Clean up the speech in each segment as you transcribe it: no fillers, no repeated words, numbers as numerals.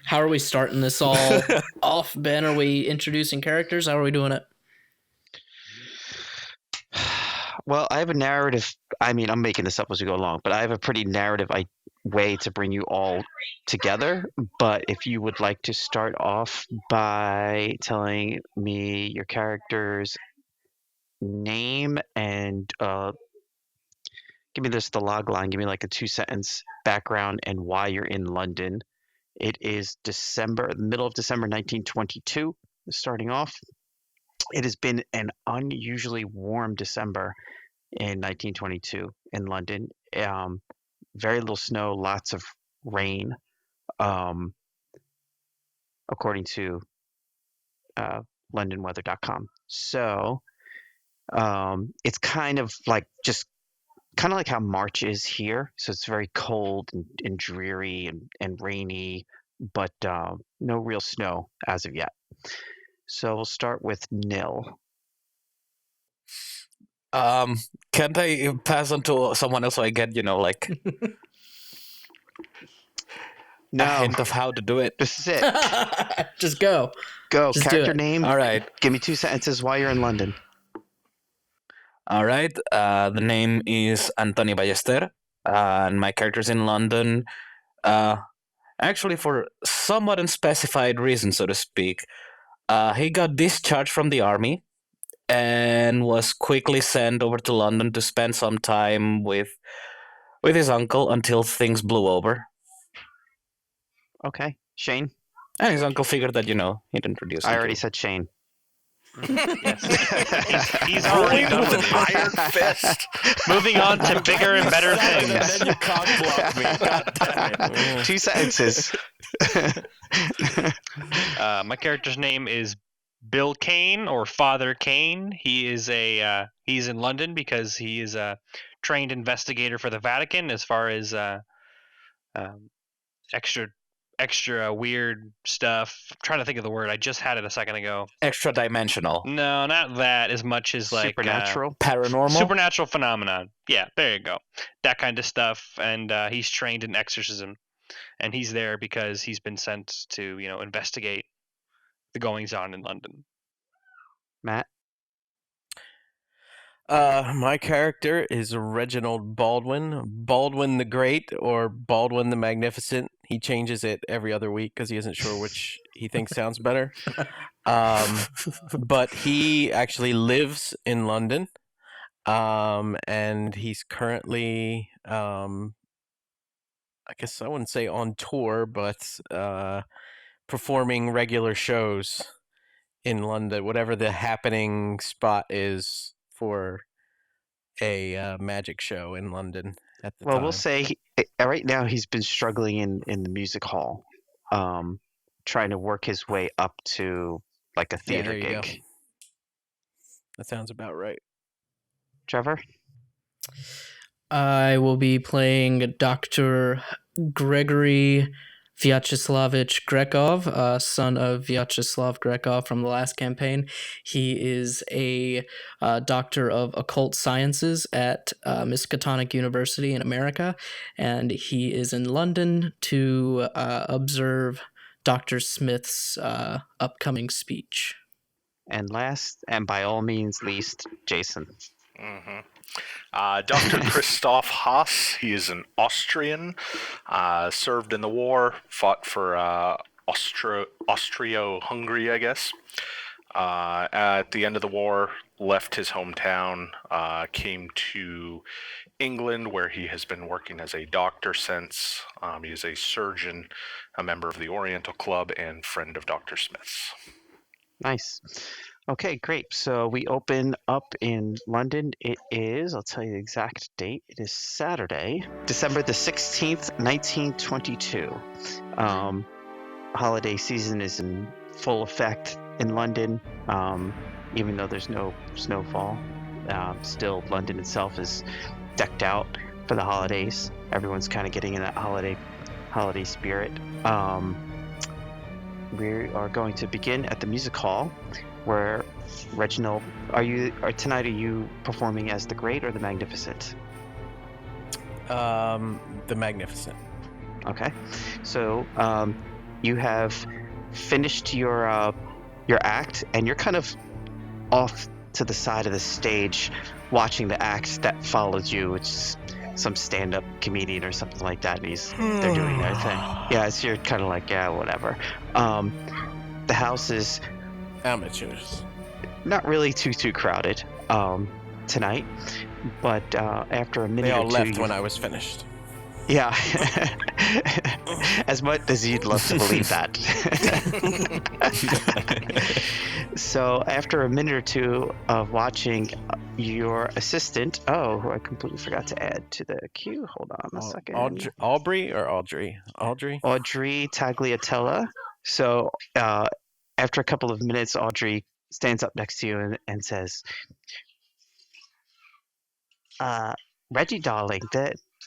How are we starting this all off, Ben? Are we introducing characters? How are we doing it? Well, I have a narrative. I mean, I'm making this up as we go along, but I have a pretty narrative way to bring you all together. But if you would like to start off by telling me your character's name and give me the log line, give me like a 2-sentence background and why you're in London. It is middle of December 1922, starting off. It has been an unusually warm December in 1922 in London. Very little snow, lots of rain, according to LondonWeather.com. So it's kind of like how March is here. So it's very cold and dreary and rainy, but no real snow as of yet. So we'll start with Nil. Can't I pass on to someone else so I get, like No. a hint of how to do it? This is it. Just go. Go. Just Character do it. name. All right. Give me 2 sentences while you're in London. All right. The name is Anthony Ballester, and my character's in London. Actually, for somewhat unspecified reason, so to speak. He got discharged from the army and was quickly sent over to London to spend some time with his uncle until things blew over. Okay. Shane? And his uncle figured that, he'd introduce him. I already said Shane. Yes. He's already done with the Iron Fist. Moving on to bigger and better things. And then you cock blocked me. God damn it. 2 sentences. My character's name is Bill Kane, or Father Kane. He is he's in London because he is a trained investigator for the Vatican as far as extra weird stuff. I'm trying to think of the word. I just had it a second ago. Extra dimensional. No, not that as much as like Supernatural? Paranormal? Supernatural phenomenon. Yeah, there you go. That kind of stuff. And he's trained in exorcism. And he's there because he's been sent to, investigate the goings on in London. Matt? My character is Reginald Baldwin. Baldwin the Great or Baldwin the Magnificent. He changes it every other week because he isn't sure which he thinks sounds better. But he actually lives in London. And he's currently, I guess I wouldn't say on tour, but performing regular shows in London, whatever the happening spot is for a magic show in London at the time. We'll say right now he's been struggling in the music hall, trying to work his way up to like a theater there you go. gig. That sounds about right. Trevor? I will be playing Dr. Gregory Vyacheslavich Grekov, son of Vyacheslav Grekov from the last campaign. He is a doctor of occult sciences at Miskatonic University in America, and he is in London to observe Dr. Smith's upcoming speech. And last, and by all means least, Jason. Mm-hmm. Dr. Christoph Haas, he is an Austrian, served in the war, fought for Austro-Hungary, I guess. At the end of the war, left his hometown, came to England, where he has been working as a doctor since. He is a surgeon, a member of the Oriental Club, and friend of Dr. Smith's. Nice. Okay, great. So we open up in London. It is, I'll tell you the exact date. It is Saturday, December the 16th, 1922. Holiday season is in full effect in London, even though there's no snowfall. Still, London itself is decked out for the holidays. Everyone's kind of getting in that holiday spirit. we are going to begin at the music hall, where Reginald, tonight are you performing as the Great or the Magnificent? The Magnificent. Okay, so you have finished your act, and you're kind of off to the side of the stage, watching the act that follows you. It's some stand-up comedian or something like that. And they're doing their thing. Yeah, so you're kind of like, yeah, whatever. The house is Amateurs. not really too crowded tonight, but after a minute They all or two, left when I was finished. yeah. As much as you'd love to believe that. So after a minute or two of watching, your assistant, who I completely forgot to add to the queue. Hold on a second. Audrey or Audrey? Audrey? Audrey Tagliatella. So after a couple of minutes, Audrey stands up next to you and says, Reggie, darling,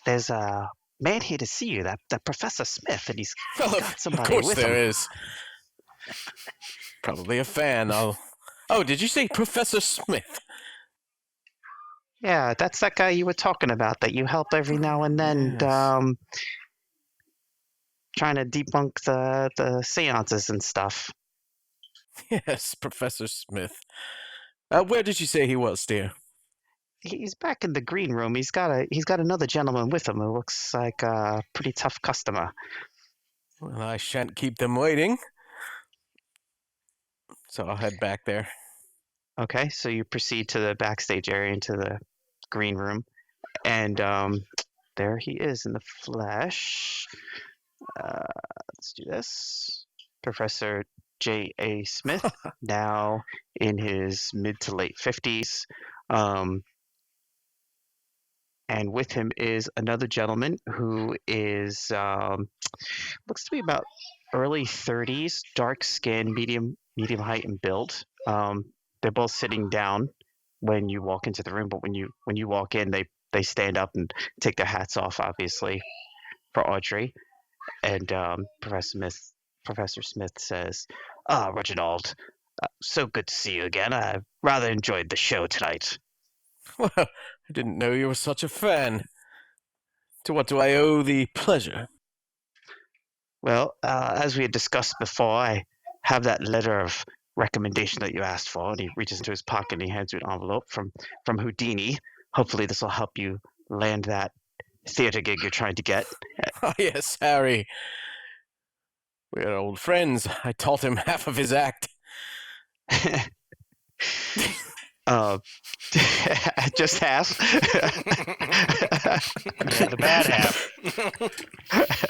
there's a man here to see you, that Professor Smith, and he's got somebody of course with there him. is. Probably a fan. Oh, did you say Professor Smith? Yeah, that's that guy you were talking about that you help every now and then, Yes. trying to debunk the seances and stuff. Yes, Professor Smith. Where did you say he was, dear? He's back in the green room. He's got another gentleman with him who looks like a pretty tough customer. Well, I shan't keep them waiting. So I'll head back there. Okay, so you proceed to the backstage area into the green room, and there he is in the flesh. Let's do this. Professor J.A. Smith, now in his mid to late 50s. And with him is another gentleman who is looks to be about early 30s, dark skin, medium height and build. They're both sitting down when you walk into the room, but when you walk in, they stand up and take their hats off, obviously, for Audrey. And Professor Smith says, Reginald, so good to see you again. I rather enjoyed the show tonight. Well, I didn't know you were such a fan. To what do I owe the pleasure? Well, as we had discussed before, I have that letter of recommendation that you asked for, and he reaches into his pocket and he hands you an envelope from Houdini. Hopefully this will help you land that theater gig you're trying to get. Oh, yes, Harry. We're old friends. I taught him half of his act. Just half. Yeah, the bad half.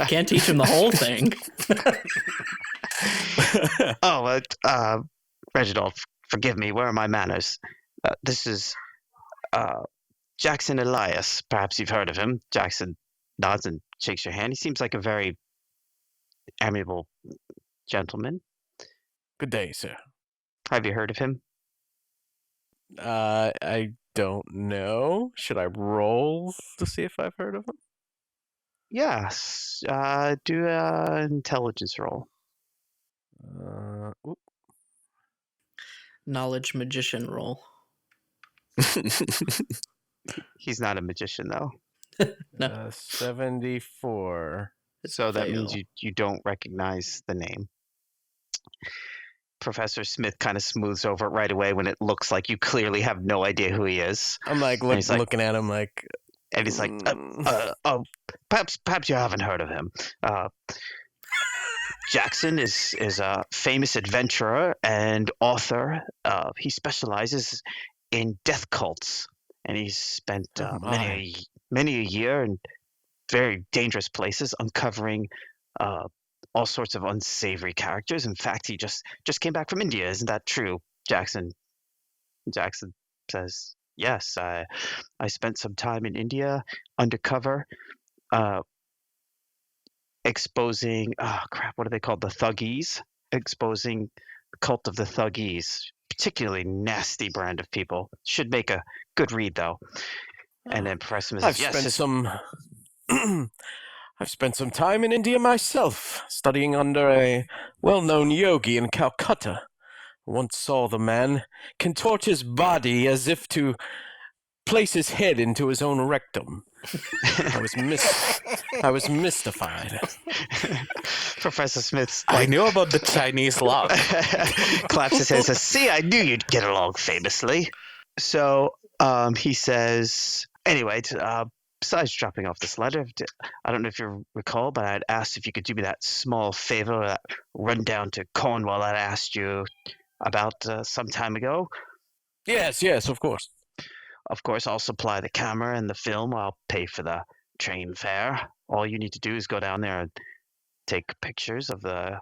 Can't teach him the whole thing. Reginald, forgive me. Where are my manners? This is Jackson Elias. Perhaps you've heard of him. Jackson nods and shakes your hand. He seems like a very amiable gentleman. Good day, sir. Have you heard of him? I don't know. Should I roll to see if I've heard of him? Yes. Do an intelligence roll. Oop. Knowledge magician roll. He's not a magician, though. No. 74. So that means Fail. you don't recognize the name. Professor Smith kind of smooths over it right away when it looks like you clearly have no idea who he is. I'm like, looking at him like... And he's like, perhaps you haven't heard of him. Jackson is a famous adventurer and author. He specializes in death cults, and he's spent many a year in very dangerous places uncovering all sorts of unsavory characters. In fact, he just came back from India. Isn't that true, Jackson? Jackson says, yes, I spent some time in India undercover, exposing, what are they called? The Thuggees? Exposing the cult of the Thuggees. Particularly nasty brand of people. Should make a good read, though. And then Professor Smith says, I've spent some... I've spent some time in India myself, studying under a well-known yogi in Calcutta. Once saw the man contort his body as if to place his head into his own rectum. I was mystified. Professor Smith's I like knew about the Chinese lock. claps his hands and says, "See, I knew you'd get along famously." So he says, anyway, besides dropping off this letter, I don't know if you recall, but I had asked if you could do me that small favor, that run down to Cornwall I'd asked you about some time ago. Yes, of course. Of course, I'll supply the camera and the film. I'll pay for the train fare. All you need to do is go down there and take pictures of the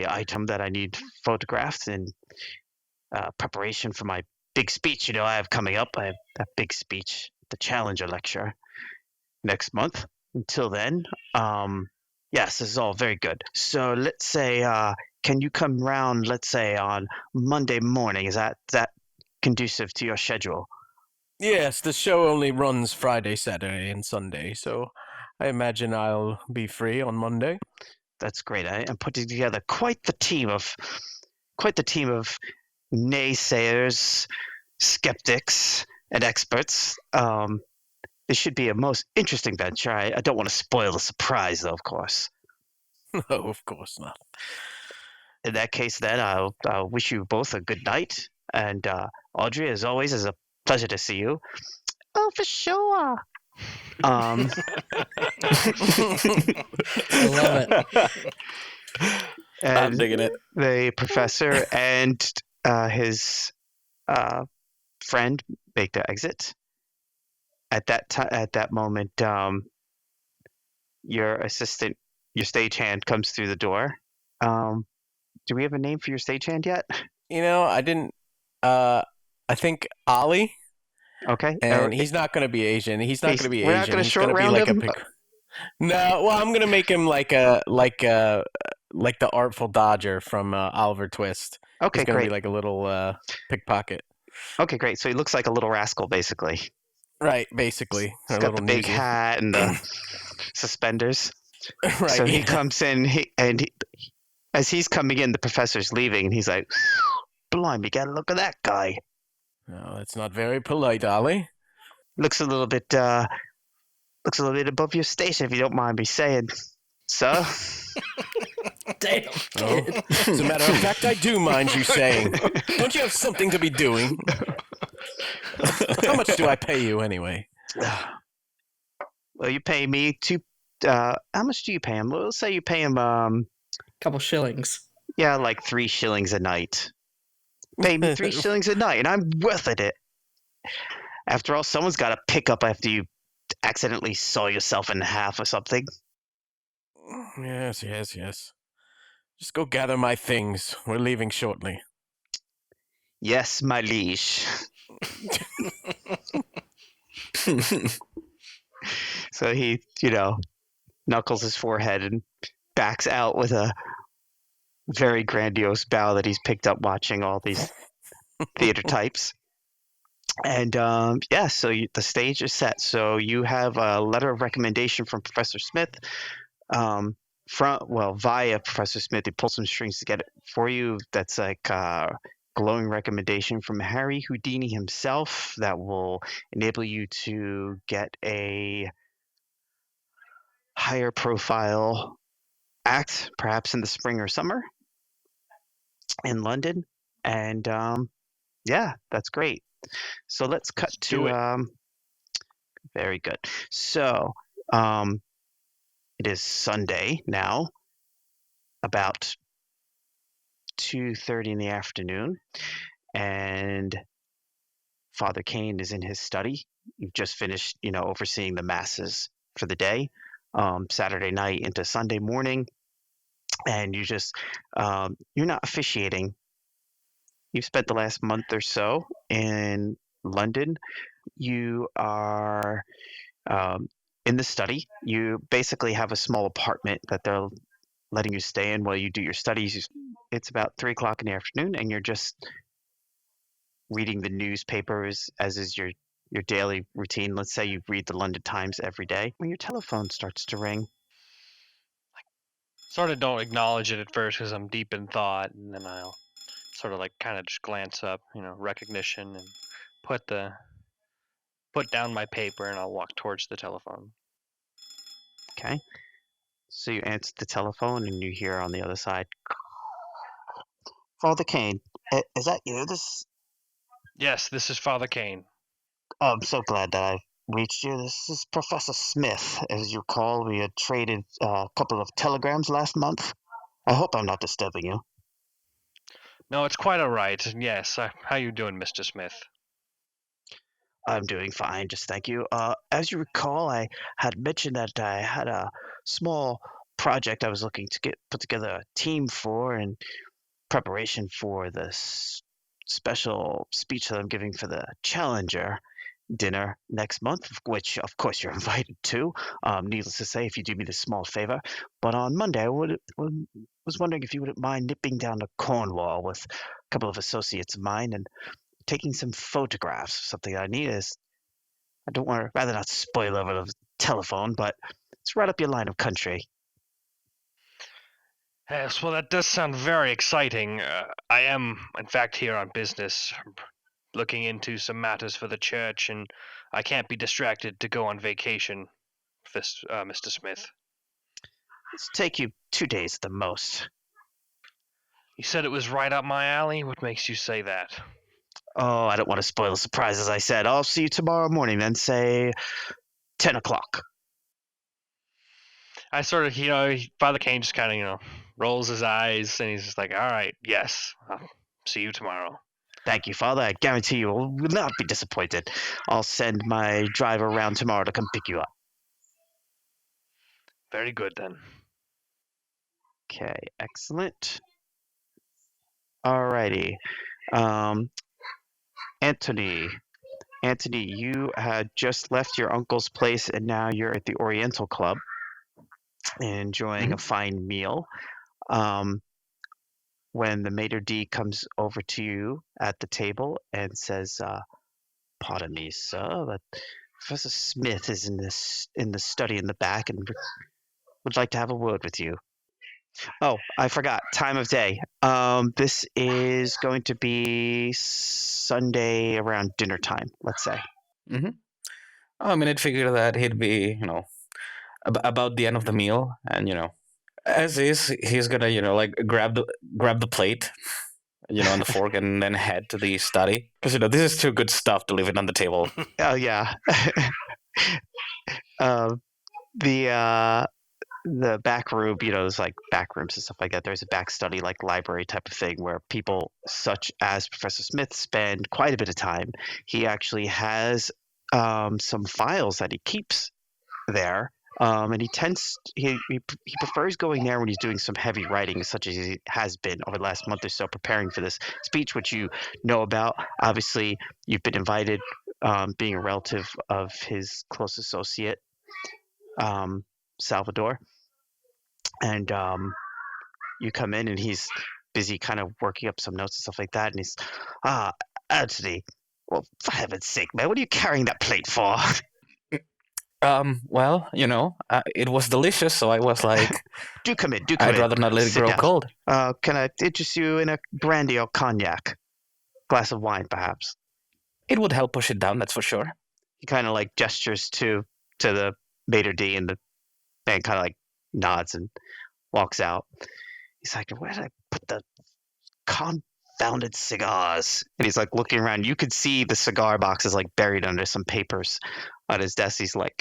item that I need photographed in preparation for my big speech. I have coming up. I have that big speech, the Challenger lecture, next month. Until then, yes, this is all very good. So let's say, can you come round? Let's say on Monday morning. Is that conducive to your schedule? Yes, the show only runs Friday, Saturday, and Sunday, so I imagine I'll be free on Monday. That's great. I'm putting together quite the team of naysayers, skeptics, and experts. This should be a most interesting venture. I don't want to spoil the surprise, though, of course. No, of course not. In that case, then, I'll wish you both a good night. And Audrey, as always, is a pleasure to see you. Oh, for sure. I love it. I'm And digging it. the professor and his friend make their exit. At that moment, your assistant, your stagehand, comes through the door. Do we have a name for your stagehand yet? I didn't. I think Ollie, Okay. and he's not going to be Asian. He's not going to be we're Asian. not gonna He's short going to be round like him? a pick. No, well, I'm going to make him like the Artful Dodger from Oliver Twist. Okay, He's going to great. be like a little pickpocket. Okay, great. So he looks like a little rascal, basically. Right, basically. He's A got the little big newsie. hat and the suspenders. Right. So he yeah. comes in, as he's coming in, the professor's leaving, and he's like, "Blimey, gotta look at that guy. No, that's not very polite, Ollie. Looks a little bit above your station, if you don't mind me saying, sir." Damn. Oh, as a matter of fact, I do mind you saying. Don't you have something to be doing? How much do I pay you anyway? Well, you pay me how much do you pay him? Let's say you pay him, Couple shillings. yeah, like 3 shillings a night. Pay me 3 shillings a night, and I'm worth it. After all, someone's got to pick up after you accidentally saw yourself in half or something. Yes. Just go gather my things. We're leaving shortly. Yes, my liege. So he, knuckles his forehead and backs out with a very grandiose bow that he's picked up watching all these theater types. And so the stage is set. So you have a letter of recommendation from Professor Smith. Via Professor Smith, he pulled some strings to get it for you. That's like a glowing recommendation from Harry Houdini himself that will enable you to get a higher profile act, perhaps in the spring or summer in London. And that's great. So let's cut to very good. So it is Sunday now, about 2:30 in the afternoon, and Father Kane is in his study. You've just finished, overseeing the masses for the day, Saturday night into Sunday morning, and you just you're not officiating. You've spent the last month or so in London. You are in the study. You basically have a small apartment that they're letting you stay in while you do your studies. It's about 3 o'clock in the afternoon, and you're just reading the newspapers, as is your your daily routine. Let's say you read the London Times every day. When your telephone starts to ring, Sort of don't acknowledge it at first because I'm deep in thought, and then I'll sort of like kind of just glance up, recognition, and put down my paper, and I'll walk towards the telephone. okay? So you answer the telephone and you hear on the other side, Father Kane, is that you? Yes, this is Father Kane. I'm so glad that I reached you. This is Professor Smith. As you call, we had traded a couple of telegrams last month. I hope I'm not disturbing you. No, it's quite all right. Yes, how you doing, Mr. Smith? I'm doing fine, just thank you. As you recall, I had mentioned that I had a small project I was looking to put together a team for in preparation for this special speech that I'm giving for the Challenger dinner next month, which of course you're invited to. Needless to say, if you do me this small favor. But on Monday, I was wondering if you wouldn't mind nipping down to Cornwall with a couple of associates of mine and taking some photographs. Something I need is I don't want to rather not spoil over the telephone, but it's right up your line of country. Yes, well, that does sound very exciting. I am, in fact, here on business, looking into some matters for the church, and I can't be distracted to go on vacation, Mr. Smith. It'll take you 2 days at the most. You said it was right up my alley? What makes you say that? Oh, I don't want to spoil the surprise, as I said. I'll see you tomorrow morning, then say 10 o'clock. I sort of, Father Kane just kind of, rolls his eyes, and he's just like, all right, yes, I'll see you tomorrow. Thank you, Father. I guarantee you will not be disappointed. I'll send my driver around tomorrow to come pick you up. Very good, then. Okay, excellent. Alrighty. Anthony, you had just left your uncle's place and now you're at the Oriental Club enjoying a fine meal. When the maitre d' comes over to you at the table and says, pardon me, sir, but Professor Smith is in the study in the back and would like to have a word with you. Oh, I forgot. Time of day. This is going to be Sunday around dinner time, let's say. Mm-hmm. I mean, I'd figure that he'd be, about the end of the meal, and as is, he's gonna, like grab the plate, and the fork, and then head to the study because this is too good stuff to leave it on the table. Oh yeah. The back room, there's like back rooms and stuff like that. There's a back study, like library type of thing, where people such as Professor Smith spend quite a bit of time. He actually has some files that he keeps there, and he prefers going there when he's doing some heavy writing, such as he has been over the last month or so, preparing for this speech, which you know about. Obviously, you've been invited, being a relative of his close associate, Salvador. And you come in and he's busy kind of working up some notes and stuff like that. And he's, Anthony, well, for heaven's sake, man, what are you carrying that plate for? Well, it was delicious, so I was like, do come in. I'd rather not let it Sit grow down. cold. Can I interest you in a brandy or cognac? Glass of wine, perhaps? It would help push it down, that's for sure. He kind of like gestures to the maitre d', and the man kind of like nods and walks out. He's like, where did I put the confounded cigars? And he's like looking around. You could see the cigar box is like buried under some papers on his desk. He's like,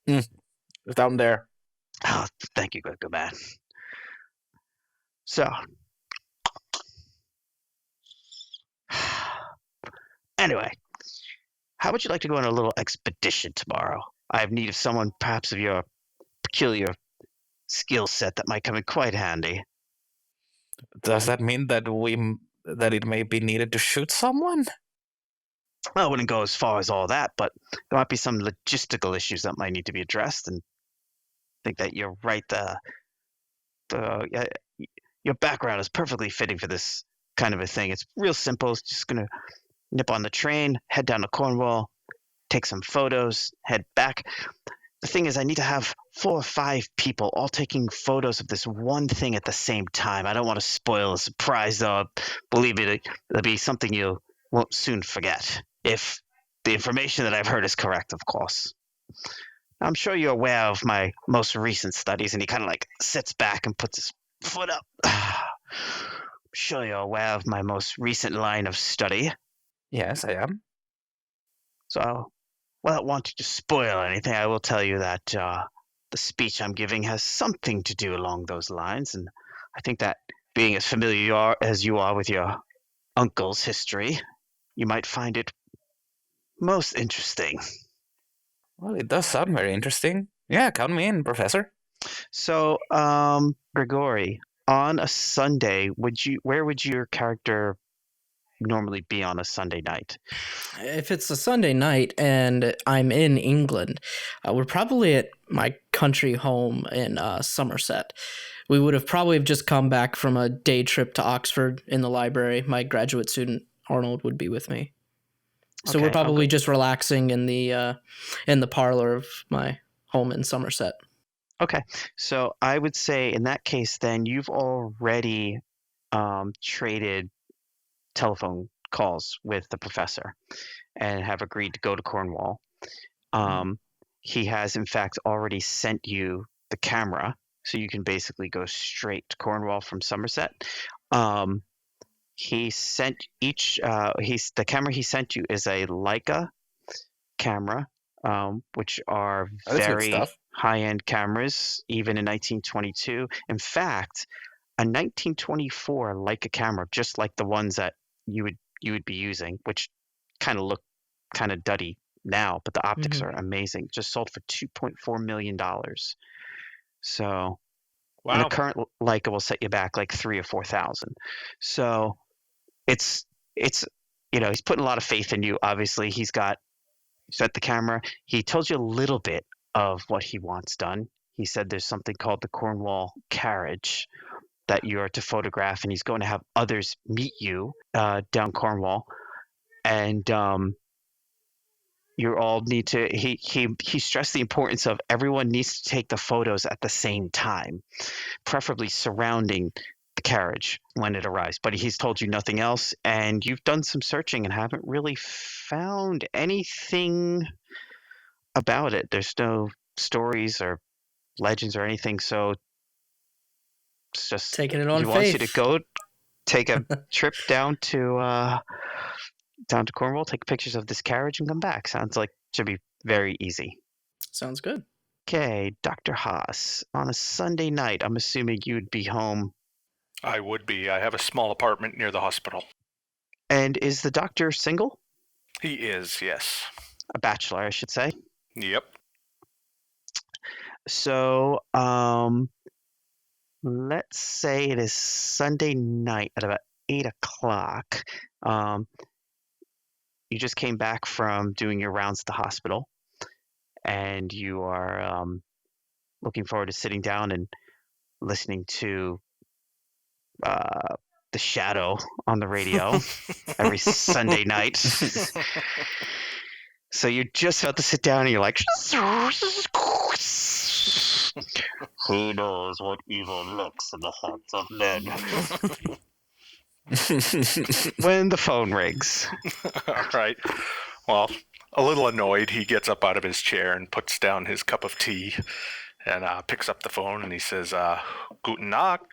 it's down there. oh, thank you, good man. So, anyway, how would you like to go on a little expedition tomorrow? I have need of someone perhaps of your peculiar skill set that might come in quite handy. Does that mean that it may be needed to shoot someone? Well, I wouldn't go as far as all that, but there might be some logistical issues that might need to be addressed. And I think that you're right. Your background is perfectly fitting for this kind of a thing. It's real simple. It's just gonna nip on the train, head down to Cornwall, take some photos, head back. The thing is, I need to have 4 or 5 people all taking photos of this one thing at the same time. I don't want to spoil the surprise, though. Believe me, it'll be something you won't soon forget. If the information that I've heard is correct, of course. I'm sure you're aware of my most recent studies, and he kind of like sits back and puts his foot up. I'm sure you're aware of my most recent line of study. Yes, I am. So, without wanting to spoil anything, I will tell you that the speech I'm giving has something to do along those lines, and I think that being as familiar as you are with your uncle's history, you might find it most interesting. Well, it does sound very interesting. Yeah, count me in, Professor. So, Grigori, on a Sunday, where would your character normally be on a Sunday night? If it's a Sunday night and I'm in England, we're probably at my country home in Somerset. We would have probably just come back from a day trip to Oxford in the library. My graduate student Arnold would be with me. So Okay, we're probably okay. just relaxing in the parlor of my home in Somerset. Okay, so I would say in that case, then you've already traded telephone calls with the professor and have agreed to go to Cornwall. He has, in fact, already sent you the camera, so you can basically go straight to Cornwall from Somerset. He sent the camera he sent you is a Leica camera, which are Oh, that's good very stuff. high-end cameras, even in 1922. In fact, a 1924 Leica camera, just like the ones that you would be using, which kind of look kind of duddy now, but the optics are amazing. Just sold for $2.4 million. So, and the Wow. current Leica will set you back like 3,000 or 4,000. So it's he's putting a lot of faith in you. Obviously, he's set the camera. He told you a little bit of what he wants done. He said there's something called the Cornwall carriage that you are to photograph, and he's going to have others meet you down Cornwall, and you all need to. He stressed the importance of everyone needs to take the photos at the same time, preferably surrounding the carriage when it arrives. But he's told you nothing else, and you've done some searching and haven't really found anything about it. There's no stories or legends or anything, so it's just Taking it on he wants you to faith. go take a trip down to Cornwall, take pictures of this carriage, and come back. Sounds like it should be very easy. Sounds good. Okay, Dr. Haas, on a Sunday night, I'm assuming you'd be home. I would be. I have a small apartment near the hospital. And is the doctor single? He is, yes. A bachelor, I should say. Yep. So, let's say it is Sunday night at about 8 o'clock. You just came back from doing your rounds at the hospital, and you are looking forward to sitting down and listening to The Shadow on the radio every Sunday night. So you're just about to sit down, and you're like, who knows what evil lurks in the hearts of men? When the phone rings. All right. Well, a little annoyed, he gets up out of his chair and puts down his cup of tea and picks up the phone, and he says, Guten Nacht.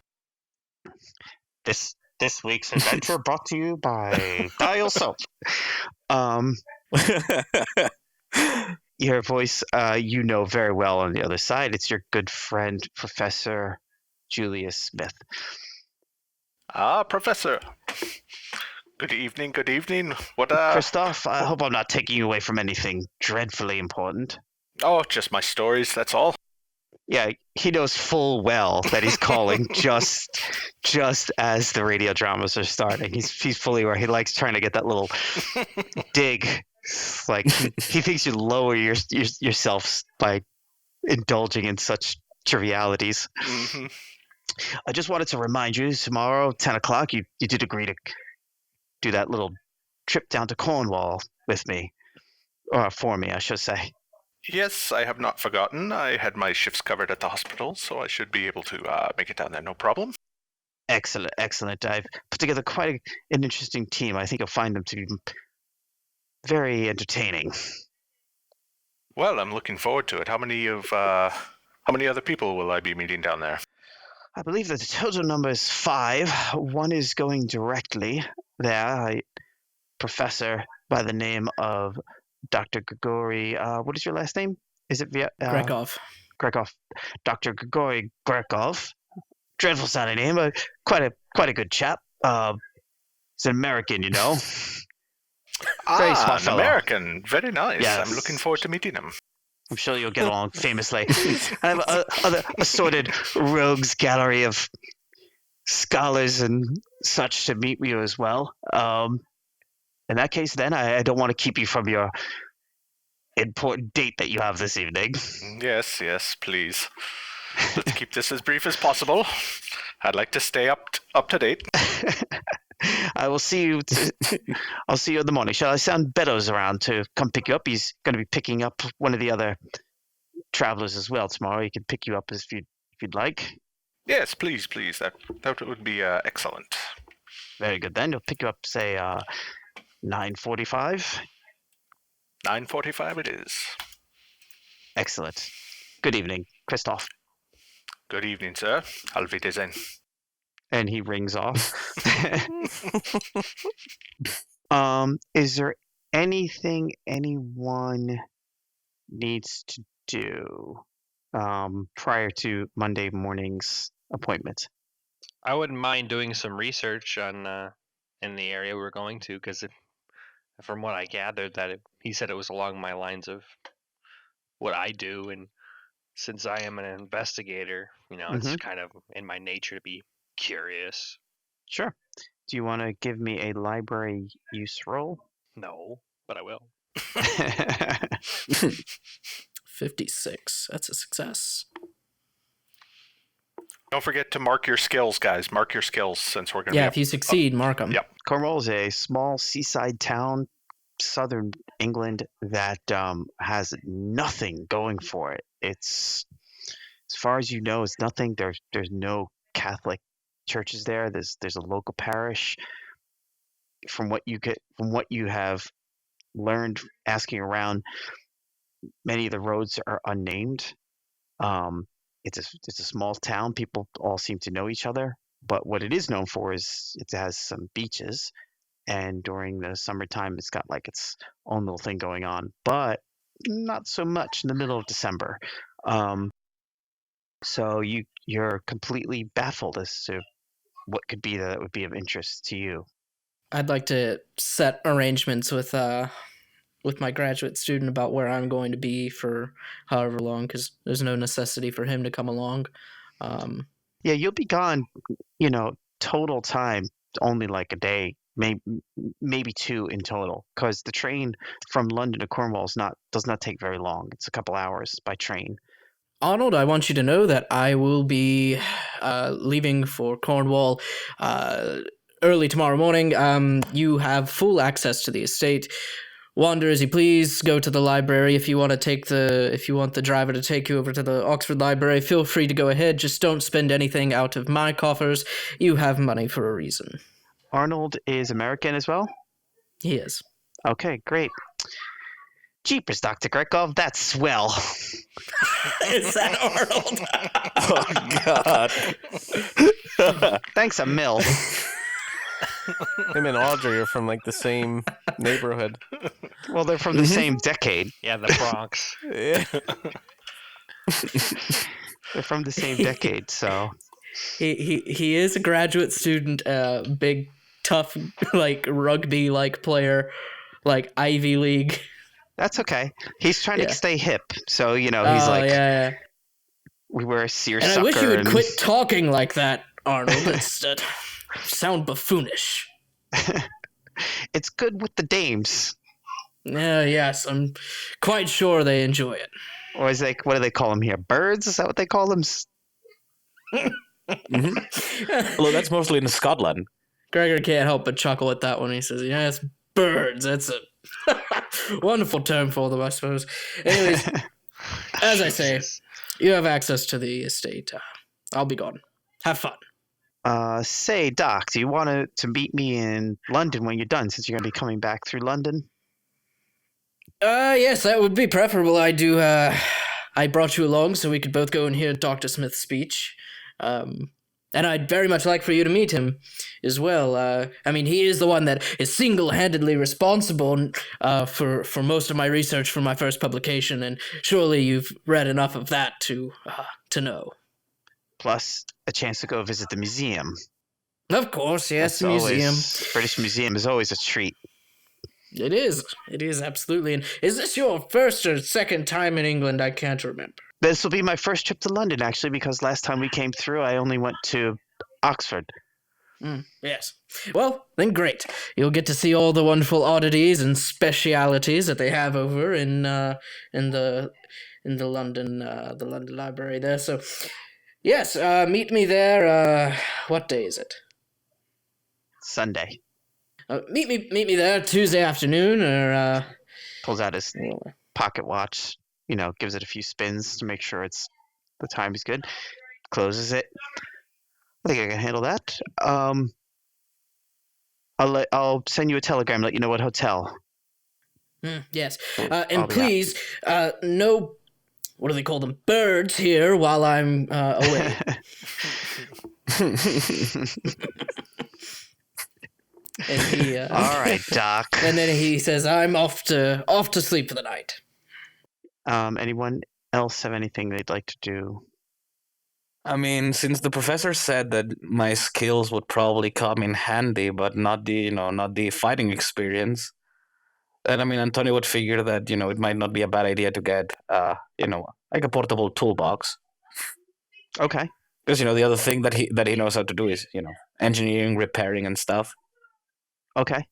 This week's adventure brought to you by Dial Soap. Your voice, you know very well on the other side. It's your good friend, Professor Julius Smith. Professor. Good evening, good evening. What, Christoph, I hope I'm not taking you away from anything dreadfully important. Oh, just my stories, that's all. Yeah, he knows full well that he's calling just as the radio dramas are starting. He's fully aware. He likes trying to get that little dig. Like he thinks you lower yourself by indulging in such trivialities. Mm-hmm. I just wanted to remind you, tomorrow, 10 o'clock, you did agree to do that little trip down to Cornwall with me, or for me, I should say. Yes, I have not forgotten. I had my shifts covered at the hospital, so I should be able to make it down there, no problem. Excellent, excellent. I've put together quite an interesting team. I think you'll find them to be very entertaining. Well, I'm looking forward to it. How many other people will I be meeting down there? I believe that the total number is 5. One is going directly there, a professor by the name of Dr. Grigori. What is your last name? Is it Grekov. Grekov? Dr. Grigori Grekov. Dreadful sounding name, but quite a good chap. He's an American, you know. Very smart an fellow. American. Very nice. Yes. I'm looking forward to meeting him. I'm sure you'll get along famously. I have other assorted rogues gallery of scholars and such to meet you as well. In that case, then, I don't want to keep you from your important date that you have this evening. Yes, please. Let's keep this as brief as possible. I'd like to stay up to date. I will see you. I'll see you in the morning. Shall I send Beddoes around to come pick you up? He's going to be picking up one of the other travelers as well tomorrow. He can pick you up if you'd like. Yes, please. That would be excellent. Very good. Then he'll pick you up, say, 9:45. 9:45 it is. Excellent. Good evening, Christoph. Good evening, sir. Auf Wiedersehen. And he rings off. Is there anything anyone needs to do prior to Monday morning's appointment? I wouldn't mind doing some research on in the area we're going to, because from what I gathered, he said it was along my lines of what I do, and since I am an investigator, it's kind of in my nature to be curious. Sure. Do you want to give me a library use roll? No, but I will. 56. That's a success. Don't forget to mark your skills, guys. Mark your skills, since we're going to Yeah, if you succeed, mark them. Yep. Cornwall is a small seaside town, southern England, that has nothing going for it. It's, as far as you know, it's nothing. There's no Catholic churches there. There's a local parish. From what you have learned asking around, many of the roads are unnamed. It's a small town. People all seem to know each other. But what it is known for is it has some beaches, and during the summertime, it's got like its own little thing going on. But not so much in the middle of December. So you're completely baffled as to what could be that would be of interest to you. I'd like to set arrangements with my graduate student about where I'm going to be for however long, because there's no necessity for him to come along. Yeah, you'll be gone, total time, only like a day, maybe 2 in total, because the train from London to Cornwall does not take very long. It's a couple hours by train. Arnold, I want you to know that I will be leaving for Cornwall early tomorrow morning. You have full access to the estate. Wander as you please. Go to the library if you want the driver to take you over to the Oxford Library. Feel free to go ahead. Just don't spend anything out of my coffers. You have money for a reason. Arnold is American as well? He is. Okay, great. Jeepers, Dr. Grekov, that's swell. Is that Oh, God. Thanks a mil. Him and Audrey are from like the same neighborhood. Well, they're from the same decade. Yeah, the Bronx. Yeah. They're from the same decade, so. He is a graduate student, big, tough, like rugby-like player, like Ivy League. That's okay. He's trying to stay hip, so he's yeah. we wear a seersucker. And I wish you would quit talking like that, Arnold. It's sound buffoonish. It's good with the dames. Yes, I'm quite sure they enjoy it. Or is what do they call them here? Birds? Is that what they call them? Although that's mostly in Scotland. Gregor can't help but chuckle at that one. He says, yes, birds. That's a wonderful term for them, I suppose. Anyways, as I say, Jesus. you have access to the estate. I'll be gone. Have fun. Say, Doc, do you want to meet me in London when you're done, since you're going to be coming back through London? Yes, that would be preferable. I brought you along so we could both go and hear Dr. Smith's speech. And I'd very much like for you to meet him as well. I mean, he is the one that is single-handedly responsible for most of my research for my first publication, and surely you've read enough of that to know. Plus, a chance to go visit the museum. Of course, yes, That's museum. British Museum is always a treat. It is. It is, absolutely. And is this your first or second time in England? I can't remember. This will be my first trip to London, actually, because last time we came through, I only went to Oxford. Yes. Well, then great. You'll get to see all the wonderful oddities and specialities that they have over in the London Library there. So, yes, meet me there. What day is it? Sunday. Meet me there Tuesday afternoon, or Pulls out his pocket watch, gives it a few spins to make sure the time is good. Closes it. I think I can handle that. I'll send you a telegram, let you know what hotel. Yes. I'll And be please, no, what do they call them? Birds here while I'm away. And he, All right, Doc. and then he says, "I'm off to sleep for the night." Anyone else have anything they'd like to do? I mean, since the professor said that my skills would probably come in handy, but not the fighting experience, then I mean, Antonio would figure that it might not be a bad idea to get like a portable toolbox. Okay. Because the other thing that he knows how to do is engineering, repairing, and stuff. Okay.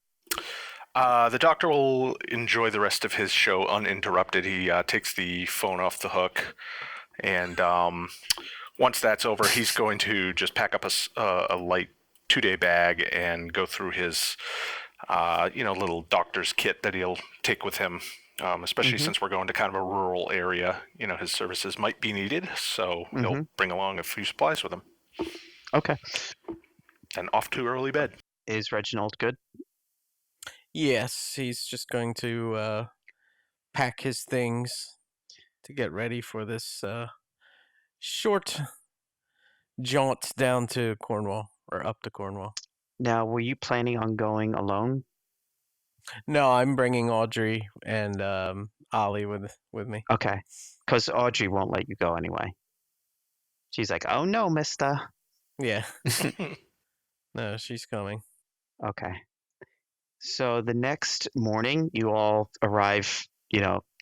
The doctor will enjoy the rest of his show uninterrupted. He takes the phone off the hook, and once that's over, he's going to just pack up a light 2-day bag and go through his little doctor's kit that he'll take with him. Especially since we're going to kind of a rural area, his services might be needed, so he'll bring along a few supplies with him. Okay. And off to early bed. Is Reginald good? Yes, he's just going to pack his things to get ready for this short jaunt down to Cornwall, or up to Cornwall. Now, were you planning on going alone? No, I'm bringing Audrey and Ollie with me. Okay. Because Audrey won't let you go anyway. She's like, "Oh no, mister." Yeah. No, she's coming. Okay. So the next morning, you all arrive,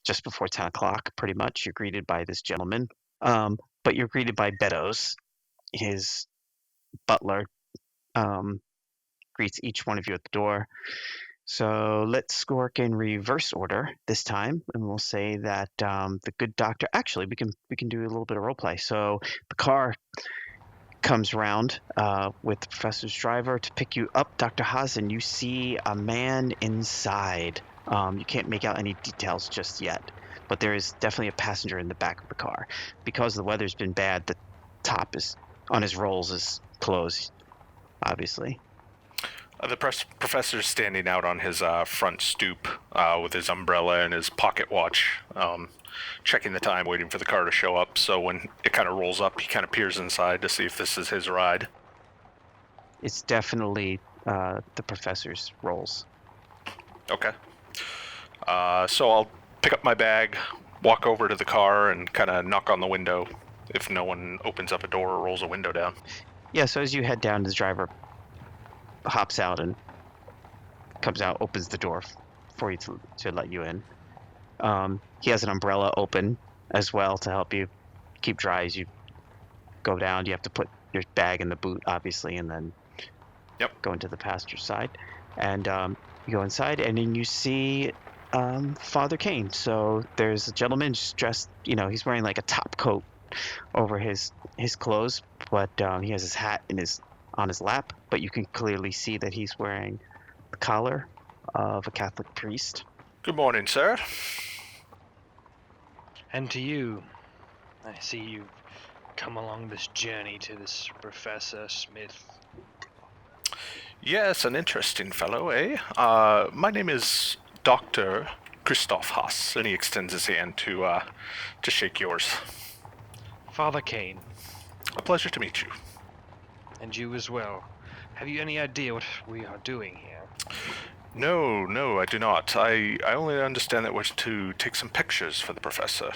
just before 10 o'clock, pretty much. You're greeted by this gentleman. But you're greeted by Beddoes, his butler, greets each one of you at the door. So let's work in reverse order this time, and we'll say that the good doctor. Actually, we can do a little bit of role play. So the car comes around with the professor's driver to pick you up, Dr. Hazen. You see a man inside. You can't make out any details just yet, but there is definitely a passenger in the back of the car. Because the weather's been bad, the top is on his rolls is closed, obviously. The professor's standing out on his front stoop with his umbrella and his pocket watch, checking the time, waiting for the car to show up. So when it kind of rolls up, he kind of peers inside to see if this is his ride. It's definitely the professor's rolls. Okay. So I'll pick up my bag, walk over to the car, and kind of knock on the window if no one opens up a door or rolls a window down. Yeah, so as you head down, the driver hops out and comes out, opens the door for you to let you in. He has an umbrella open as well to help you keep dry as you go down. You have to put your bag in the boot, obviously, and then go into the passenger side. And you go inside, and then you see Father Kane. So there's a gentleman just dressed, he's wearing like a top coat over his clothes, but he has his hat on his lap, but you can clearly see that he's wearing the collar of a Catholic priest. Good morning, sir. And to you, I see you've come along this journey to this Professor Smith. Yes, an interesting fellow, eh? My name is Dr. Christoph Haas, and he extends his hand to shake yours. Father Kane, A pleasure to meet you. and you as well. Have you any idea what we are doing here? No, I do not. I only understand that we're to take some pictures for the professor.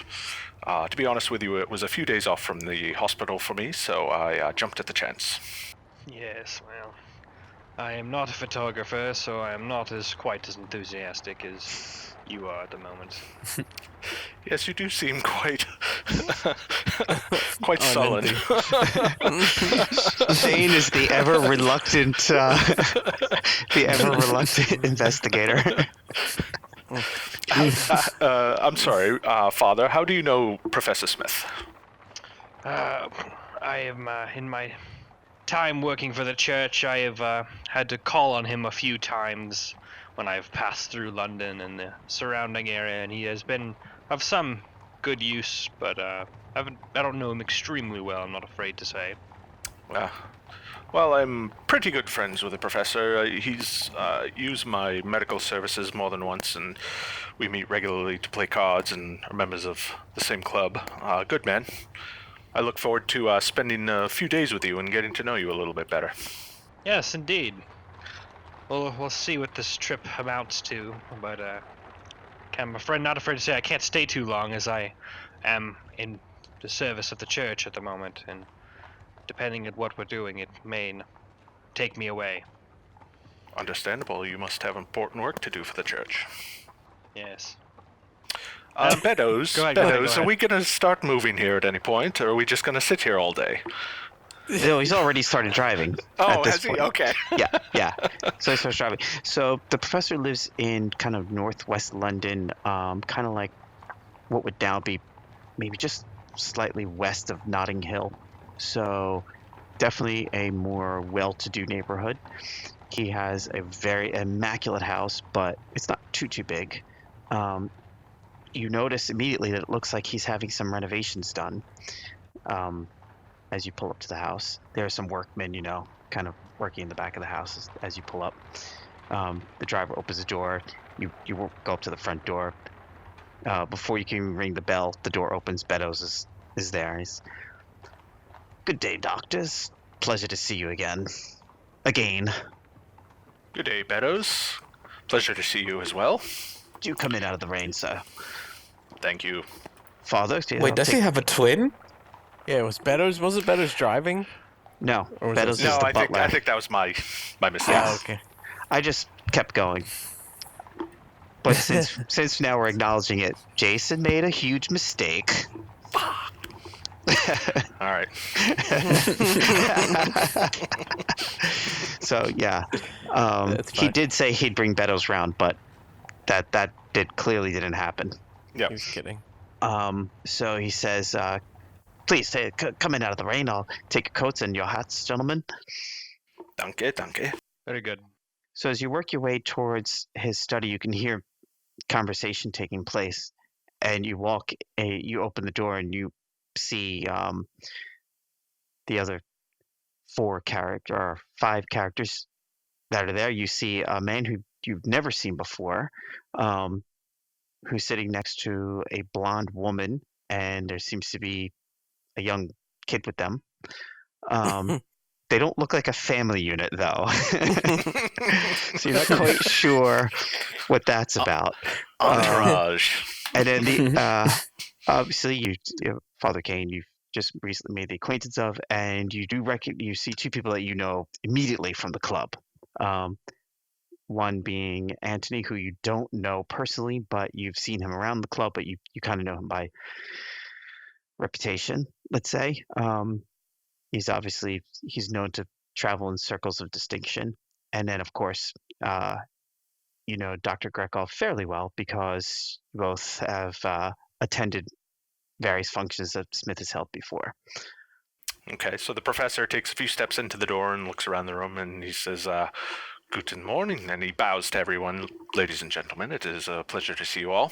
To be honest with you, it was a few days off from the hospital for me, so I jumped at the chance. Yes, well, I am not a photographer, so I am not quite as enthusiastic as you are at the moment. Yes, you do seem quite quite sullen. Shane is the ever reluctant investigator. I'm sorry, Father. How do you know Professor Smith? I am, in my time working for the church, I have had to call on him a few times when I've passed through London and the surrounding area, and he has been of some good use, but I don't know him extremely well, I'm not afraid to say. Well, I'm pretty good friends with the professor. He's used my medical services more than once, and we meet regularly to play cards and are members of the same club. Good man. I look forward to spending a few days with you and getting to know you a little bit better. Yes, indeed. Well, we'll see what this trip amounts to, but I'm not afraid to say I can't stay too long, as I am in the service of the church at the moment, and depending on what we're doing, it may take me away. Understandable. You must have important work to do for the church. Yes. Beddoes, go ahead. are we going to start moving here at any point, or are we just going to sit here all day? No, he's already started driving. At this point. Okay. Yeah. So he starts driving. So the professor lives in kind of northwest London, kind of like what would now be maybe just slightly west of Notting Hill. So definitely a more well-to-do neighborhood. He has a very immaculate house, but it's not too big. You notice immediately that it looks like he's having some renovations done. As you pull up to the house, there are some workmen, kind of working in the back of the house as you pull up. The driver opens the door. You go up to the front door. Before you can ring the bell, the door opens. Beddoes is there. He's, "Good day, doctors. Pleasure to see you again. Again. Good day, Beddoes. Pleasure to see you as well. Do come in out of the rain, sir. Thank you. Father, Wait, does he have a twin? Yeah, was it Beddoes driving? No, Or was Beddoes it- is No, the I butler. think that was my mistake. Oh, okay. I just kept going. But since now we're acknowledging it, Jason made a huge mistake. All right. So yeah, That's he fine. did say he'd bring Beddoes round, but that clearly didn't happen. Yeah. He was kidding. So he says, "Please come in out of the rain. I'll take your coats and your hats, gentlemen." Danke. Very good. So as you work your way towards his study, you can hear conversation taking place, and you open the door and you see the other 5 characters that are there. You see a man who you've never seen before, who's sitting next to a blonde woman, and there seems to be a young kid with them. They don't look like a family unit, though. So you're not quite sure what that's about. Entourage. And then obviously Father Kane, you've just recently made the acquaintance of, and you see 2 people that you know immediately from the club. One being Anthony, who you don't know personally, but you've seen him around the club, but you kind of know him by reputation, let's say. He's known to travel in circles of distinction. And then, of course, you know Dr. Grekov fairly well because you both have attended various functions that Smith has held before. Okay, so the professor takes a few steps into the door and looks around the room, and he says, Guten morning, and he bows to everyone. Ladies and gentlemen, it is a pleasure to see you all.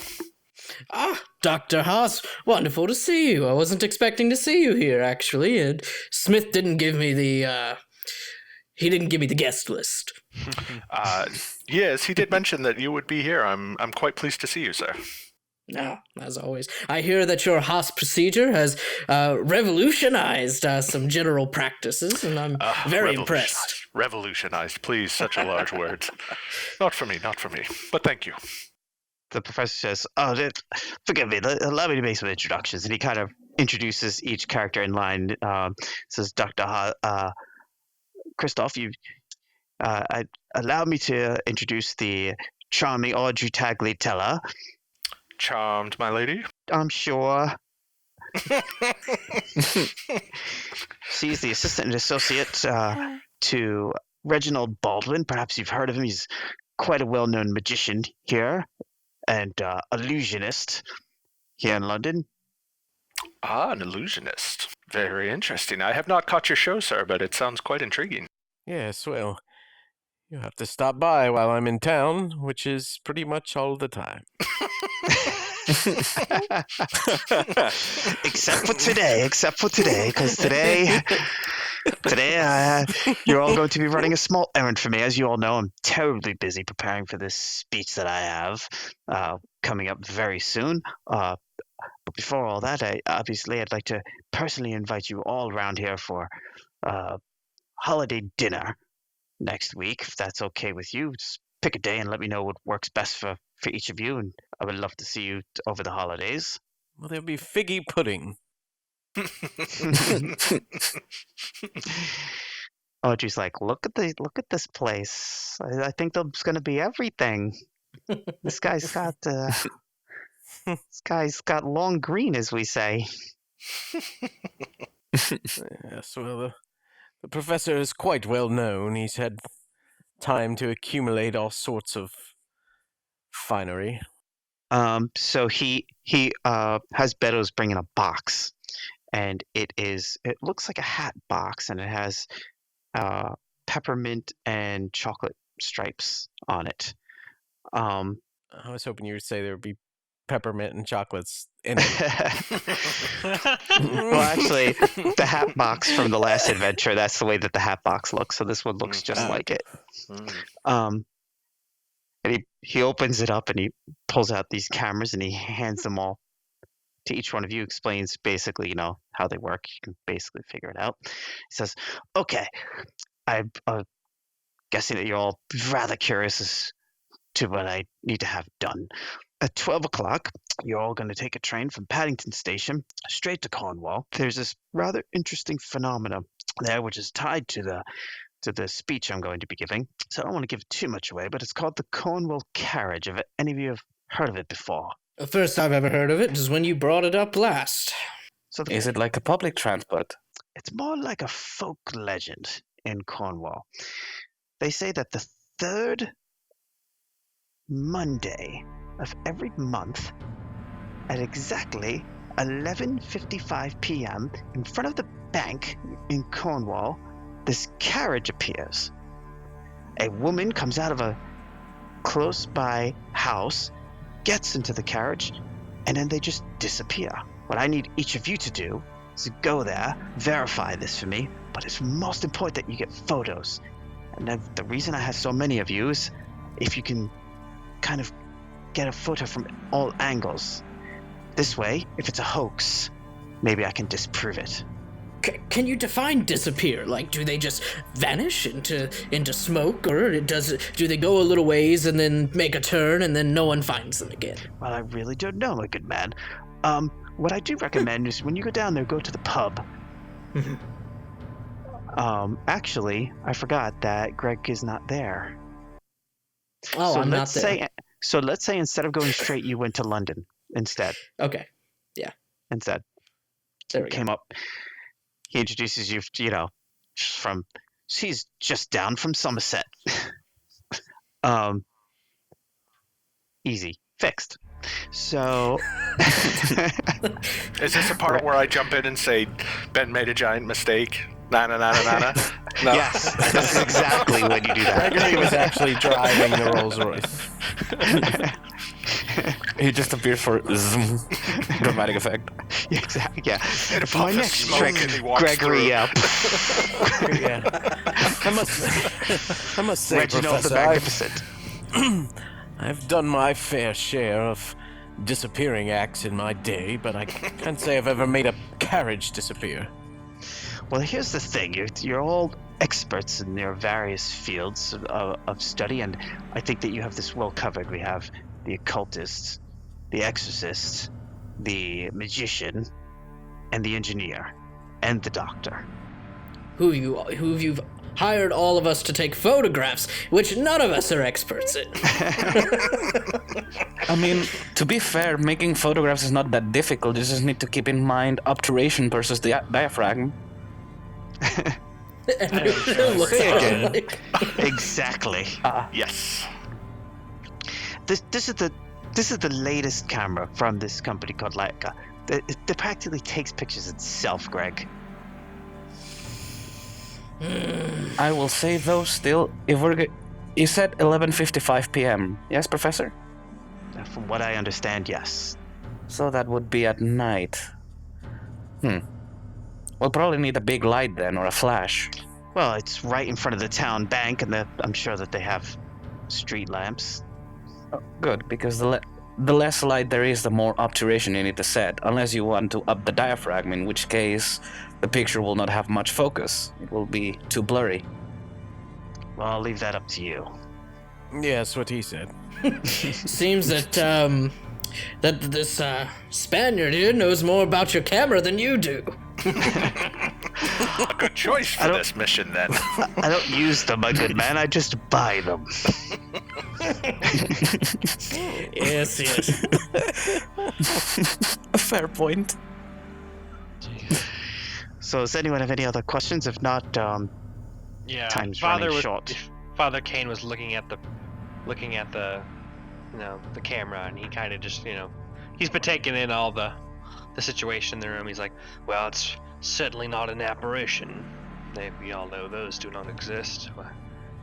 Ah, Dr. Haas, wonderful to see you. I wasn't expecting to see you here, actually. And Smith didn't give me the guest list. Yes, he did mention that you would be here. I'm quite pleased to see you, sir. No, as always. I hear that your Haas procedure has revolutionized some general practices, and I'm very impressed. Revolutionized, please, such a large word. Not for me, but thank you. The professor says, forgive me, allow me to make some introductions. And he kind of introduces each character in line. Says, Dr. Christoph, allow me to introduce the charming Audrey Tagliatella. Charmed, my lady. I'm sure. She's the assistant and associate to Reginald Baldwin. Perhaps you've heard of him. He's quite a well-known magician here and illusionist here in London. Ah, an illusionist. Very interesting. I have not caught your show, sir, but it sounds quite intriguing. Yes, well, you'll have to stop by while I'm in town, which is pretty much all the time. Except for today, because today you're all going to be running a small errand for me. As you all know, I'm terribly busy preparing for this speech that I have coming up very soon. But before all that, I'd like to personally invite you all around here for holiday dinner next week, if that's okay with you. Just pick a day and let me know what works best for each of you, and I would love to see you over the holidays. Well, there'll be figgy pudding. Audrey's like, look at this place. I think there's going to be everything. This guy's got long green, as we say. Yes, well, the professor is quite well known. He's had time to accumulate all sorts of finery. So he has Beddoes bring in a box, and it looks like a hat box, and it has peppermint and chocolate stripes on it. I was hoping you would say there would be peppermint and chocolates in it. Well, actually, the hat box from the last adventure, that's the way that the hat box looks. So this one looks just like it. And he opens it up and he pulls out these cameras and he hands them all to each one of you, explains basically, how they work. You can basically figure it out. He says, okay, I'm guessing that you're all rather curious as to what I need to have done. At 12 o'clock, you're all going to take a train from Paddington Station straight to Cornwall. There's this rather interesting phenomena there, which is tied to the speech I'm going to be giving. So I don't want to give too much away, but it's called the Cornwall Carriage. Have any of you have heard of it before? The first I've ever heard of it is when you brought it up last. So Is it like a public transport? It's more like a folk legend in Cornwall. They say that the third Monday of every month at exactly 11:55 p.m. in front of the bank in Cornwall, this carriage appears. A woman comes out of a close by house, gets into the carriage, and then they just disappear. What I need each of you to do is to go there, verify this for me, but it's most important that you get photos. And the reason I have so many of you is if you can kind of get a photo from all angles. This way, if it's a hoax, maybe I can disprove it. Can you define disappear? Like, do they just vanish into smoke, or do they go a little ways and then make a turn and then no one finds them again? Well, I really don't know, my good man. What I do recommend is when you go down there, go to the pub. Actually, I forgot that Greg is not there. Oh, so I'm not there. So let's say instead of going straight, you went to London instead. Okay. Yeah. Instead. There we came go. up. He introduces you, she's just down from Somerset. Easy. Fixed. So. Is this a part where I jump in and say, Ben made a giant mistake? Na na na na na na. No. Yes, that's exactly when you do that. Gregory was actually driving the Rolls Royce. He just appears for zoom, dramatic effect. Yeah, exactly. Yeah. And a For my puff of next smoke trick, and he walks Gregory, through. Yeah. I must say, Reginald the Professor, Magnificent. I've done my fair share of disappearing acts in my day, but I can't say I've ever made a carriage disappear. Well, here's the thing. You're all experts in your various fields of study, and I think that you have this well covered. We have the occultist, the exorcist, the magician, and the engineer, and the doctor. Who have you hired all of us to take photographs, which none of us are experts in. I mean, to be fair, making photographs is not that difficult. You just need to keep in mind obturation versus the diaphragm. Exactly. Yes. This is the latest camera from this company called Leica. It practically takes pictures itself, Greg. I will say though, still, if we're you said 11:55 p.m. Yes, Professor? From what I understand, yes. So that would be at night. We'll probably need a big light then, or a flash. Well, it's right in front of the town bank, and I'm sure that they have street lamps. Oh, good, because the less light there is, the more obturation you need to set, unless you want to up the diaphragm, in which case the picture will not have much focus. It will be too blurry. Well, I'll leave that up to you. Yeah, that's what he said. Seems that that this Spaniard here knows more about your camera than you do. A good choice for this mission, then. I don't use them, my good man. I just buy them. Yes. A fair point. So, does anyone have any other questions? If not, Yeah, time's running short. Father Kane was looking at the the camera, and he kind of just, he's been taking in all the situation in the room. He's like, well, it's certainly not an apparition. We all know those do not exist. Well,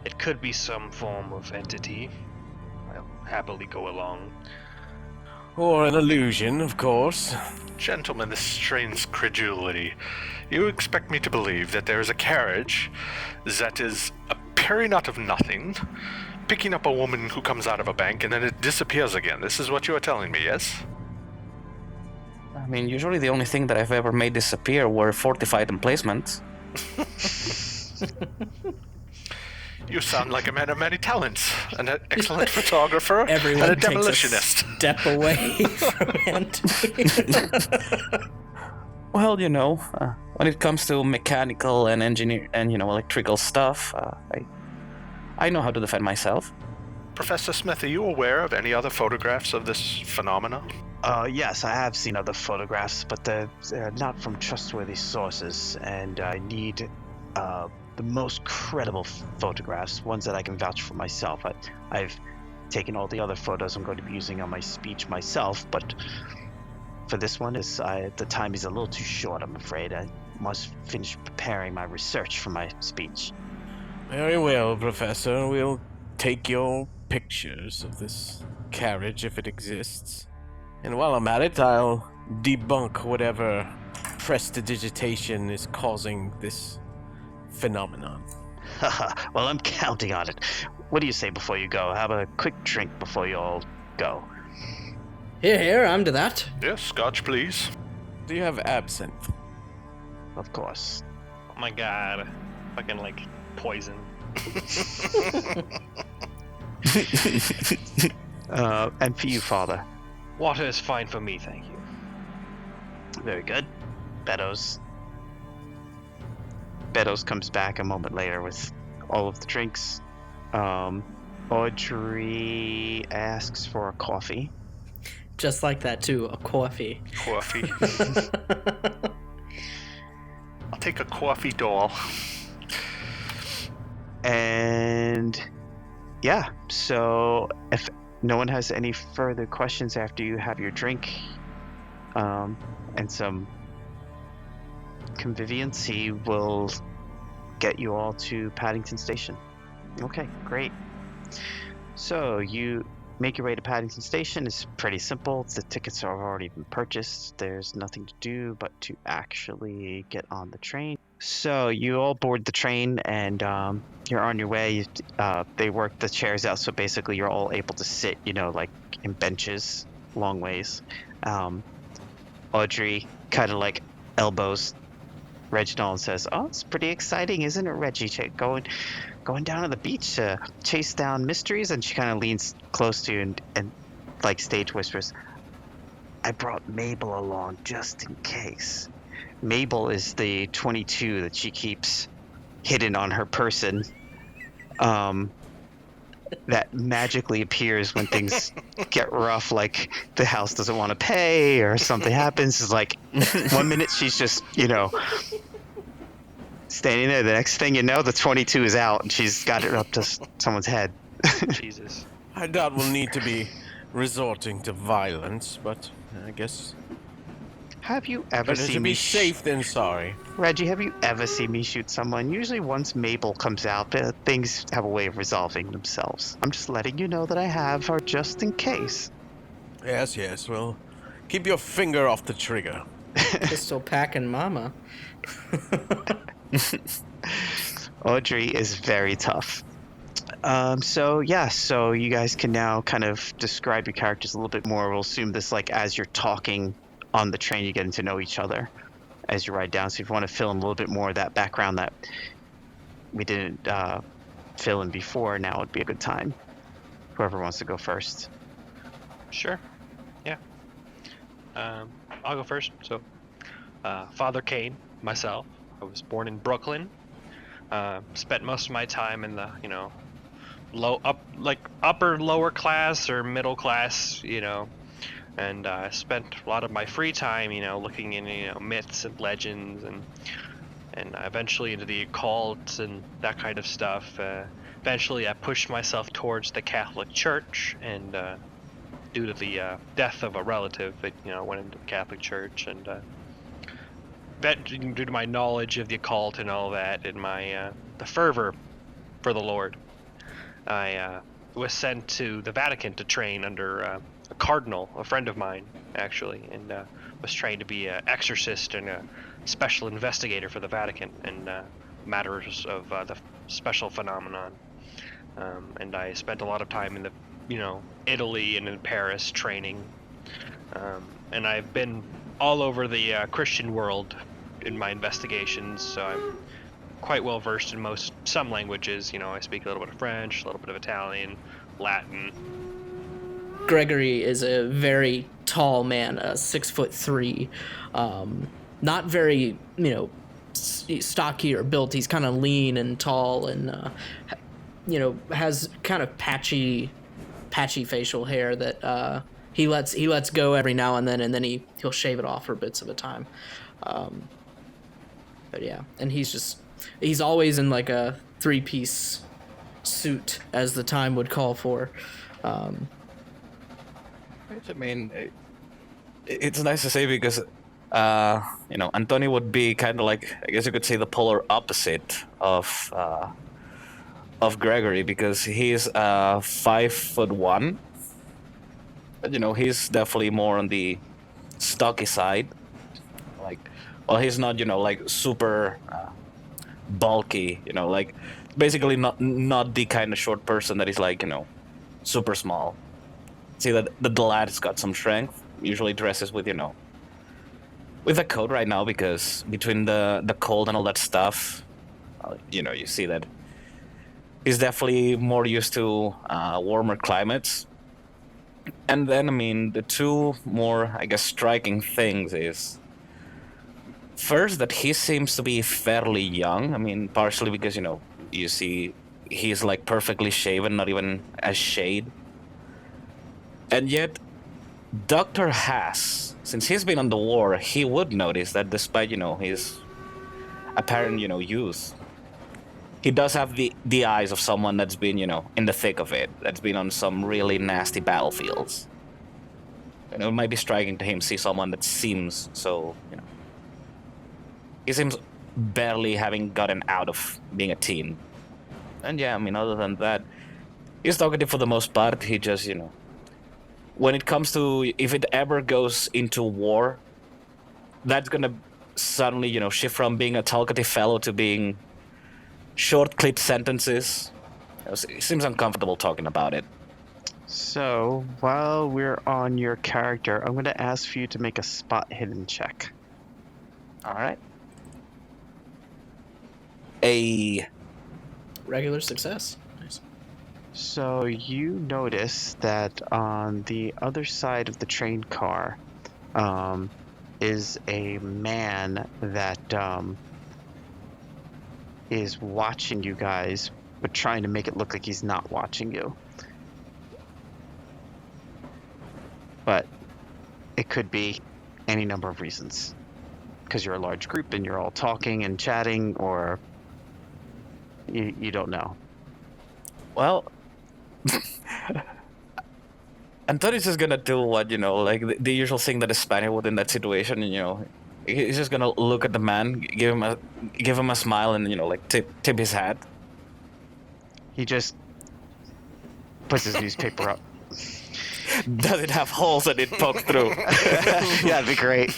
it could be some form of entity. I'll happily go along. Or an illusion, of course. Gentlemen, this strains credulity. You expect me to believe that there is a carriage that is appearing out of nothing, picking up a woman who comes out of a bank, and then it disappears again. This is what you are telling me, yes? I mean, usually the only thing that I've ever made disappear were fortified emplacements. You sound like a man of many talents, an excellent photographer, Everyone and a takes demolitionist. a step away from Anthony. Well, when it comes to mechanical and engineer and electrical stuff, I know how to defend myself. Professor Smith, are you aware of any other photographs of this phenomena? Yes, I have seen other photographs, but they're not from trustworthy sources, and I need the most credible photographs, ones that I can vouch for myself. I've taken all the other photos I'm going to be using on my speech myself, but for this one, the time is a little too short, I'm afraid. I must finish preparing my research for my speech. Very well, Professor. We'll take your pictures of this carriage if it exists. And while I'm at it, I'll debunk whatever prestidigitation is causing this phenomenon. Well, I'm counting on it. What do you say before you go? Have a quick drink before you all go. Here, I'm to that. Yes, scotch, please. Do you have absinthe? Of course. Oh my god. Fucking, poison. And for you, Father. Water is fine for me, thank you. Very good. Beddoes comes back a moment later with all of the drinks. Audrey asks for a coffee. Just like that, too. A coffee. Coffee. I'll take a coffee doll. And yeah, so if no one has any further questions after you have your drink and some convivience, he will get you all to Paddington Station. Okay, great. So you make your way to Paddington Station. It's pretty simple. The tickets have already been purchased. There's nothing to do but to actually get on the train. So you all board the train, and you're on your way. They work the chairs out, so basically you're all able to sit, like in benches, long ways. Audrey kind of like elbows Reginald and says, "Oh, it's pretty exciting, isn't it, Reggie? Going down to the beach to chase down mysteries." And she kind of leans close to you and like stage whispers, "I brought Mabel along just in case." Mabel is the 22 that she keeps hidden on her person, that magically appears when things get rough, like the house doesn't want to pay or something happens. It's like 1 minute she's just, standing there. The next thing you know, the 22 is out and she's got it up to someone's head. Jesus. I doubt we'll need to be resorting to violence, but I guess Have you ever better to seen be me safe than sorry. Reggie, have you ever seen me shoot someone? Usually once Mabel comes out, things have a way of resolving themselves. I'm just letting you know that I have her just in case. Yes, well, keep your finger off the trigger. Pistol packing mama. Audrey is very tough. So you guys can now kind of describe your characters a little bit more. We'll assume this as you're talking on the train, you're getting to know each other as you ride down. So if you want to fill in a little bit more of that background that we didn't fill in before, now would be a good time. Whoever wants to go first. Sure. Yeah. I'll go first. So, Father Kane, myself. I was born in Brooklyn. Spent most of my time in the, upper lower class or middle class, and spent a lot of my free time, looking in, myths and legends, and eventually into the occult and that kind of stuff. Eventually, I pushed myself towards the Catholic Church, and due to the death of a relative, it went into the Catholic Church, and due to my knowledge of the occult and all that, and my the fervor for the Lord, I was sent to the Vatican to train under a cardinal, a friend of mine, actually, and was trained to be an exorcist and a special investigator for the Vatican and matters of the special phenomenon. And I spent a lot of time in the, Italy and in Paris training. And I've been all over the Christian world in my investigations, so I'm quite well versed in some languages. I speak a little bit of French, a little bit of Italian, Latin. Gregory is a very tall man, 6'3", not very, stocky or built. He's kind of lean and tall, and has kind of patchy facial hair that he lets go every now and then he'll shave it off for bits of a time. But yeah, and he's always in like a 3-piece suit, as the time would call for. I mean, it's nice to say because, Anthony would be kind of like, I guess you could say, the polar opposite of Gregory, because he's 5'1", but he's definitely more on the stocky side. He's not, super bulky, basically not the kind of short person that is super small. See that the lad's got some strength, usually dresses with, with a coat right now, because between the cold and all that stuff, you see that he's definitely more used to warmer climates. And then, the two more, I guess, striking things is, first, that he seems to be fairly young. Partially because, you see he's perfectly shaven, not even a shade. And yet, Dr. Haas, since he's been on the war, he would notice that despite, his apparent, youth, he does have the eyes of someone that's been, in the thick of it, that's been on some really nasty battlefields. And it might be striking to him see someone that seems so, he seems barely having gotten out of being a teen. And yeah, I mean, other than that, he's talkative for the most part. He just, when it comes to if it ever goes into war, that's gonna suddenly, shift from being a talkative fellow to being short, clipped sentences. He seems uncomfortable talking about it. So, while we're on your character, I'm going to ask for you to make a spot hidden check. All right. A Regular success. Nice. So, you notice that on the other side of the train car is a man that is watching you guys, but trying to make it look like he's not watching you. But it could be any number of reasons. Because you're a large group and you're all talking and chatting, or you don't know. Well, Antonio's just gonna do what, like the usual thing that a Spaniard would in that situation, he's just gonna look at the man, give him a smile, and like tip his hat. He just puts his newspaper up. Does it have holes that it poked through? Yeah, that'd be great.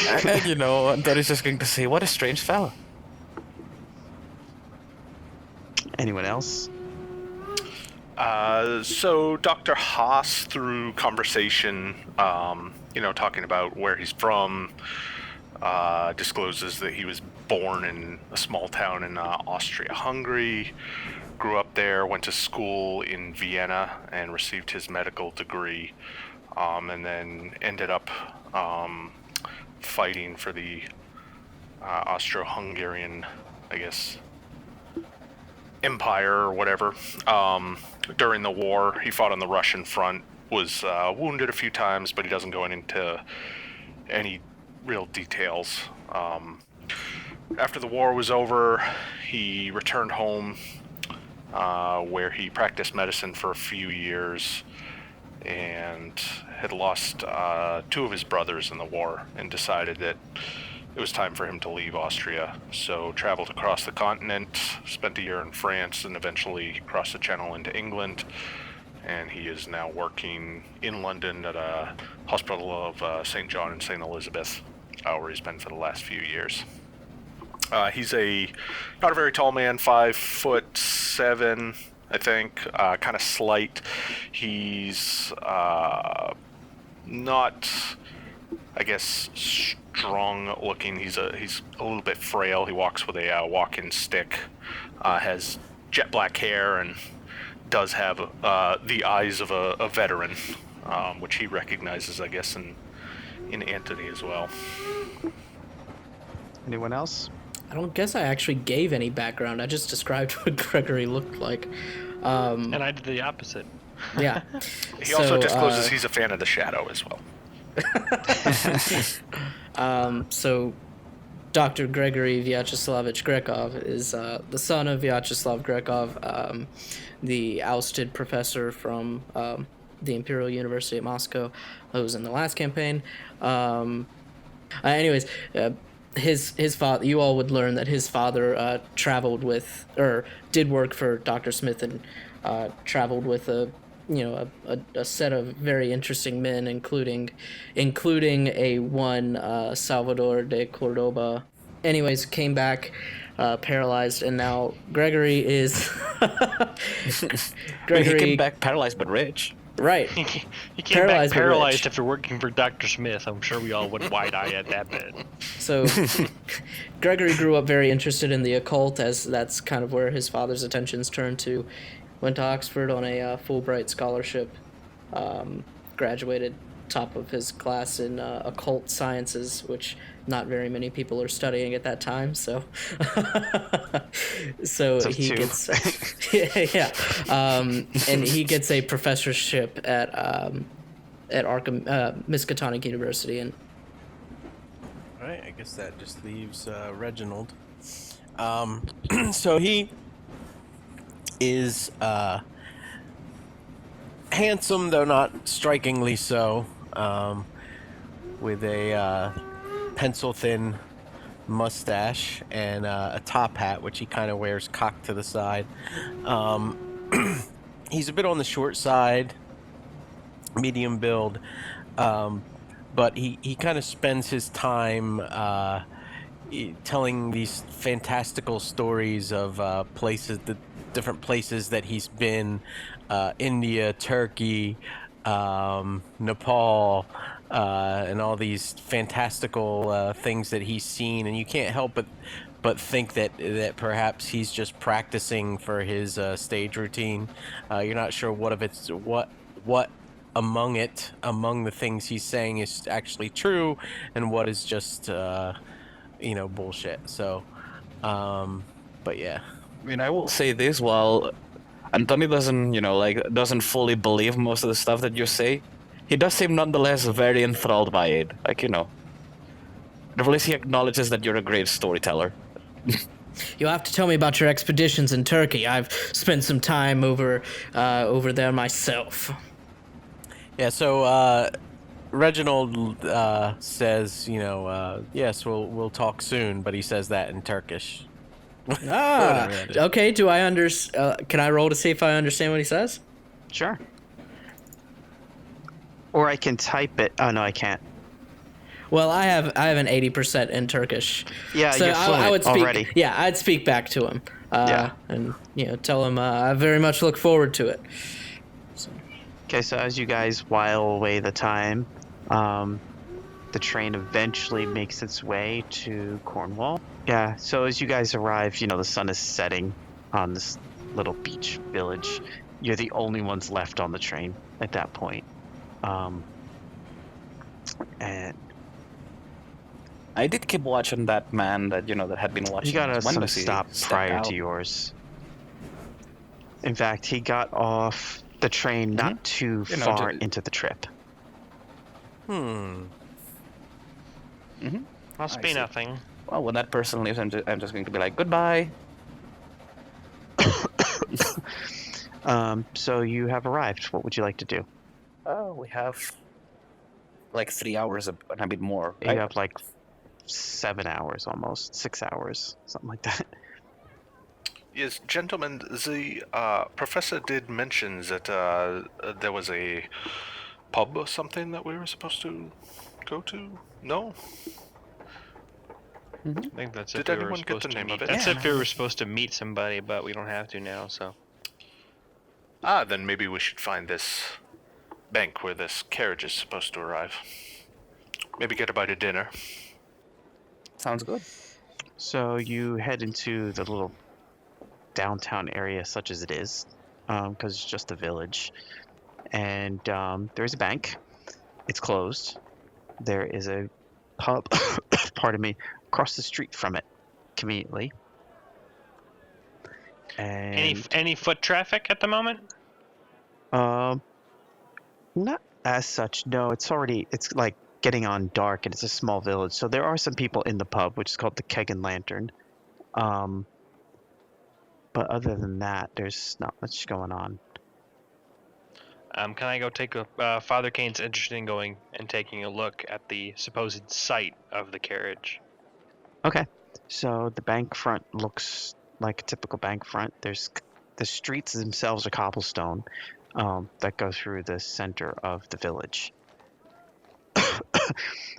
And Antonio's just going to say, "What a strange fella." Anyone else? So Dr. Haas, through conversation, talking about where he's from, discloses that he was born in a small town in Austria-Hungary, grew up there, went to school in Vienna, and received his medical degree, and then ended up fighting for the Austro-Hungarian, I guess, empire or whatever. During the war, he fought on the Russian front, was wounded a few times, but he doesn't go into any real details. After the war was over, he returned home, where he practiced medicine for a few years and had lost two of his brothers in the war, and decided that it was time for him to leave Austria. So traveled across the continent, spent a year in France, and eventually crossed the channel into England. And he is now working in London at a hospital of St. John and St. Elizabeth, where he's been for the last few years. He's not a very tall man, 5'7", I think, kind of slight. He's not, I guess, strong looking. He's a little bit frail. He walks with a walking stick, has jet black hair, and does have the eyes of a veteran, which he recognizes, I guess, in Anthony as well. Anyone else? I don't guess I actually gave any background. I just described what Gregory looked like. And I did the opposite. Yeah. He also discloses he's a fan of the Shadow as well. So Dr. Gregory Vyacheslavich Grekov is the son of Vyacheslav Grekov, the ousted professor from the Imperial University at Moscow, who was in the last campaign. Anyways, his father, you all would learn that his father traveled with, or did work for Dr. Smith, and traveled with a set of very interesting men, including a one Salvador de Cordoba. Anyways, came back paralyzed, and now Gregory is He came back paralyzed but rich. Right. He came Paralyzed back but paralyzed rich. after working for Dr. Smith. I'm sure we all went wide-eyed at that bit. So Gregory grew up very interested in the occult, as that's kind of where his father's attentions turned to. Went to Oxford on a Fulbright scholarship, graduated top of his class in occult sciences, which not very many people are studying at that time. So, he two. gets, yeah, and he gets a professorship at Miskatonic University. And All right, I guess that just leaves Reginald. So he is handsome, though not strikingly so, with a pencil-thin mustache and a top hat, which he kind of wears cocked to the side. He's a bit on the short side, medium build, but he kind of spends his time telling these fantastical stories of the different places that he's been, India, Turkey, Nepal, and all these fantastical things that he's seen, and you can't help but think that perhaps he's just practicing for his stage routine. You're not sure what among the things he's saying is actually true, and what is just bullshit. So, but yeah. I mean, I will say this: while Anthony doesn't fully believe most of the stuff that you say, he does seem nonetheless very enthralled by it. At least he acknowledges that you're a great storyteller. You'll have to tell me about your expeditions in Turkey. I've spent some time over there myself. Yeah, so Reginald says, yes, we'll talk soon, but he says that in Turkish. Okay. Do I can I roll to see if I understand what he says? Sure. Or I can type it. Oh no, I can't. Well, I have an 80% in Turkish. Yeah, so you're fluent I would speak, already. Yeah, I'd speak back to him. Yeah. And tell him I very much look forward to it. Okay, so as you guys while away the time, the train eventually makes its way to Cornwall. Yeah, so as you guys arrive, the sun is setting on this little beach village. You're the only ones left on the train at that point. And I did keep watching that man that had been watching. he got us. some When does he stop step prior out? to yours. In fact, he got off the train not too far into the trip. Must be nothing. Well, when that person leaves, I'm just going to be like, goodbye. So you have arrived. What would you like to do? Oh, we have like 3 hours and a bit more. You have like 7 hours almost, 6 hours, something like that. Yes, gentlemen, the professor did mention that there was a pub or something that we were supposed to go to. No? I think that's Did if we were anyone get supposed the to name meet. of it? That's if we were supposed to meet somebody, but we don't have to now. So Then maybe we should find this bank where this carriage is supposed to arrive. Maybe get a bite of dinner. Sounds good. So you head into the little downtown area, such as it is, because it's just a village. And there's a bank. It's closed. There is a pub, pardon me, across the street from it, conveniently. And any foot traffic at the moment? not as such. No, it's like getting on dark, and it's a small village. So there are some people in the pub, which is called the Keg and Lantern. But other than that, there's not much going on. Can I go take a Father Kane's interested in going and taking a look at the supposed site of the carriage. Okay. So the bank front looks like a typical bank front. There's the streets themselves are cobblestone that go through the center of the village.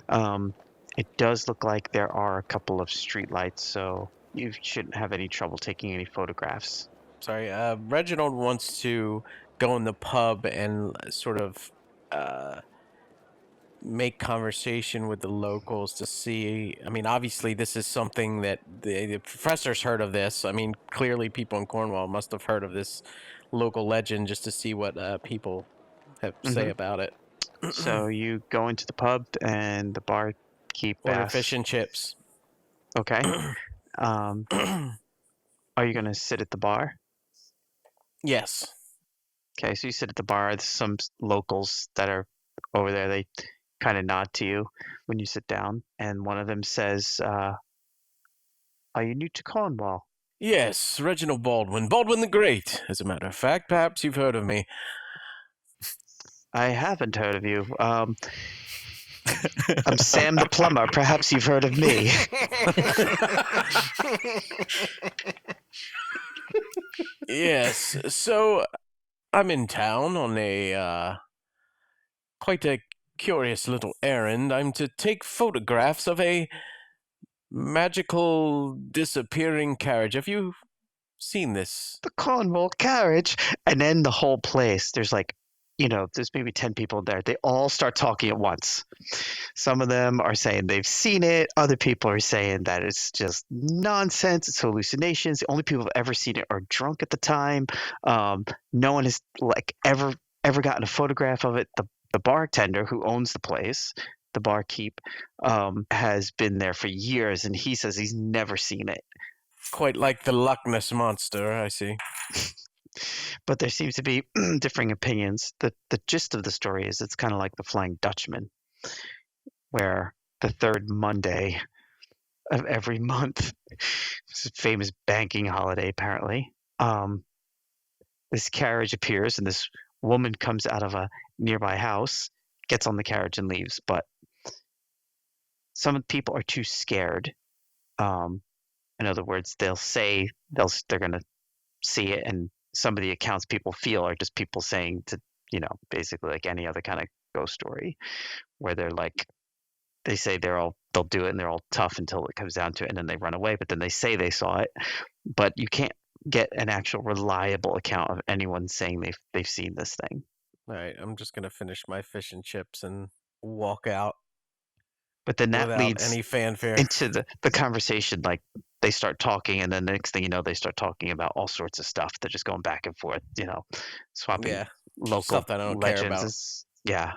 It does look like there are a couple of street lights, so you shouldn't have any trouble taking any photographs. Sorry, Reginald wants to go in the pub and sort of make conversation with the locals to see. I mean, obviously, this is something that the professor's heard of this. I mean, clearly, people in Cornwall must have heard of this local legend just to see what people have to say about it. So you go into the pub, and the barkeep Order asks, fish and chips. okay. Are you going to sit at the bar? Yes. Okay, so you sit at the bar. There's some locals that are over there. They kind of nod to you when you sit down, and one of them says, are you new to Cornwall? Yes, Reginald Baldwin. Baldwin the Great, as a matter of fact. Perhaps you've heard of me. I haven't heard of you. I'm Sam the plumber. Perhaps you've heard of me. Yes. So I'm in town on a quite a curious little errand. I'm to take photographs of a magical disappearing carriage. Have you seen this? The Cornwall carriage. And then the whole place, there's like, there's maybe 10 people there. They all start talking at once. Some of them are saying they've seen it. Other people are saying that it's just nonsense. It's hallucinations. The only people who've ever seen it are drunk at the time. No one has like ever gotten a photograph of it. The bartender who owns the place, the barkeep, has been there for years, and he says he's never seen it. Quite like the Loch Ness monster, I see. But there seems to be differing opinions. The gist of the story is it's kind of like the Flying Dutchman, where the third Monday of every month, it's a famous banking holiday apparently, this carriage appears and this woman comes out of a nearby house, gets on the carriage and leaves. But some people are too scared. In other words, they'll say they're going to see it, and some of the accounts people feel are just people saying to, basically like any other kind of ghost story, where they're like, they say they'll do it and they're all tough until it comes down to it, and then they run away. But then they say they saw it, but you can't get an actual reliable account of anyone saying they've seen this thing. All right, I'm just gonna finish my fish and chips and walk out. But then that without leads any fanfare into the conversation. Like they start talking, and then the next thing you know, they start talking about all sorts of stuff. They're just going back and forth, swapping local stuff that I don't care about. Yeah.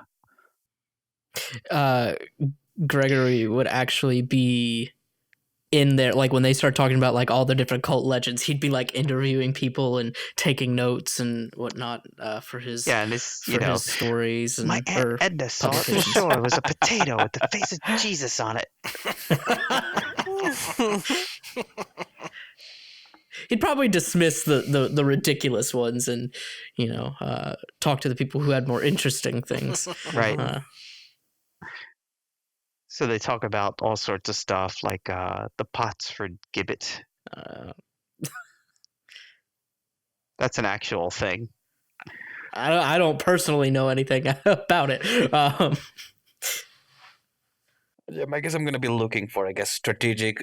Gregory would actually be in there, like when they start talking about like all the different cult legends, he'd be like interviewing people and taking notes and whatnot for his and this his stories. And my Aunt Edna saw it for sure. It was a potato with the face of Jesus on it. He'd probably dismiss the ridiculous ones and talk to the people who had more interesting things. Right. So they talk about all sorts of stuff, like the Potsford gibbet. That's an actual thing. I don't personally know anything about it. Yeah, I guess I'm gonna be looking for, strategic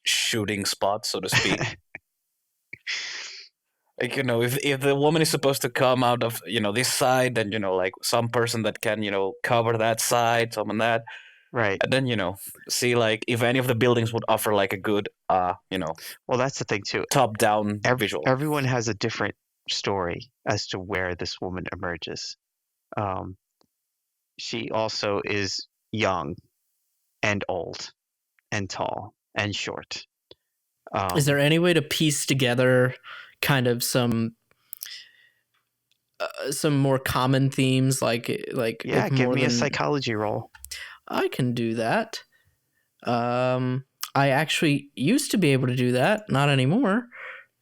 shooting spots, so to speak. Like, if the woman is supposed to come out of, this side, then, like some person that can, cover that side, some on that. Right. And then, see like if any of the buildings would offer like a good, Well, that's the thing too. top-down visual. Everyone has a different story as to where this woman emerges. She also is young and old and tall and short. Is there any way to piece together kind of some more common themes, like yeah, give me a psychology roll. I can do that. I actually used to be able to do that, not anymore.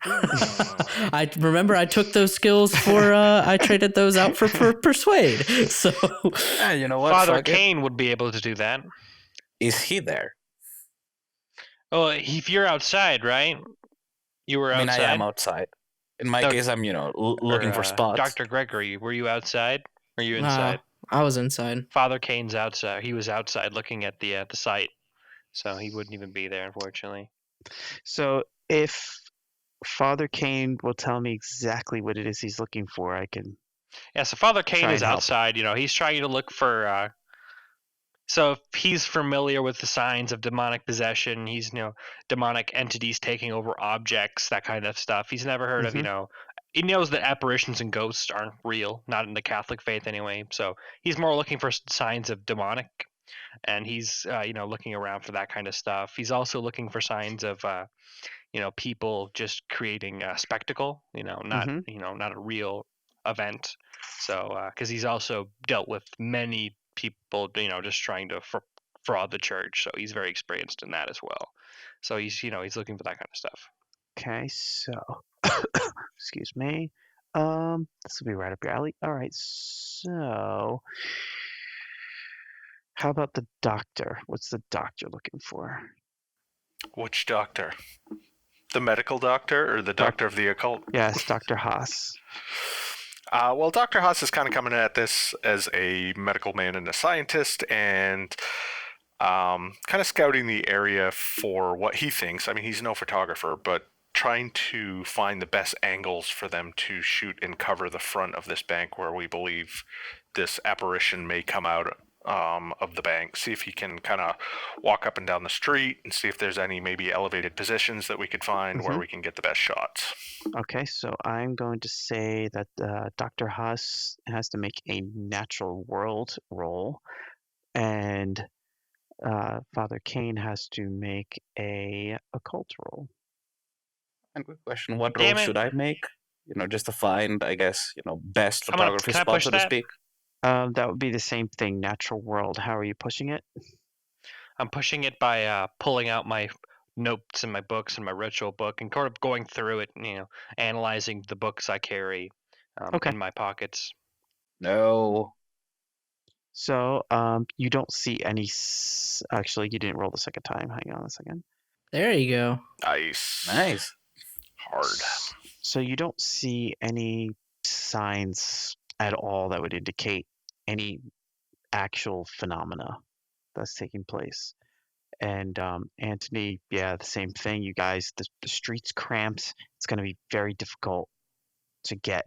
I remember I took those skills for I traded those out for persuade. So you know what, Father Kane would be able to do that. Is he there? Oh, if you're outside, right? You were outside. I am outside. In my case, I'm looking for spots. Dr. Gregory, were you outside? Were you inside? I was inside. Father Kane's outside. He was outside looking at the site, so he wouldn't even be there, unfortunately. So if Father Kane will tell me exactly what it is he's looking for, I can. Yeah, so Father Kane is outside. He's trying to look for. So if he's familiar with the signs of demonic possession, he's demonic entities taking over objects, that kind of stuff. He's never heard of He knows that apparitions and ghosts aren't real, not in the Catholic faith anyway. So he's more looking for signs of demonic, and he's looking around for that kind of stuff. He's also looking for signs of people just creating a spectacle, not a real event. So because he's also dealt with many people, just trying to fraud the church. So he's very experienced in that as well. So he's looking for that kind of stuff. Okay, so excuse me. This will be right up your alley. All right, so How about the doctor? What's the doctor looking for? Which doctor? The medical doctor or the doctor of the occult? Yes, Dr. Haas. Well, Dr. Haas is kind of coming at this as a medical man and a scientist, and kind of scouting the area for what he thinks. I mean, he's no photographer, but trying to find the best angles for them to shoot and cover the front of this bank where we believe this apparition may come out of the bank. See if he can kind of walk up and down the street and see if there's any maybe elevated positions that we could find where we can get the best shots. Okay, so I'm going to say that Dr. Haas has to make a natural world roll, and Father Kane has to make a occult roll. And quick question: what Damn role it. should I make? To find, I guess, best I'm gonna- photography can I spot, push so to that? speak. That would be the same thing, natural world. How are you pushing it? I'm pushing it by pulling out my notes and my books and my ritual book and kind of going through it, analyzing the books I carry Okay. in my pockets. No. So you don't see any. Actually, you didn't roll the second time. Hang on a second. There you go. Nice. Hard. So you don't see any signs at all that would indicate any actual phenomena that's taking place. And Anthony, yeah, the same thing. You guys, the street's cramped. It's going to be very difficult to get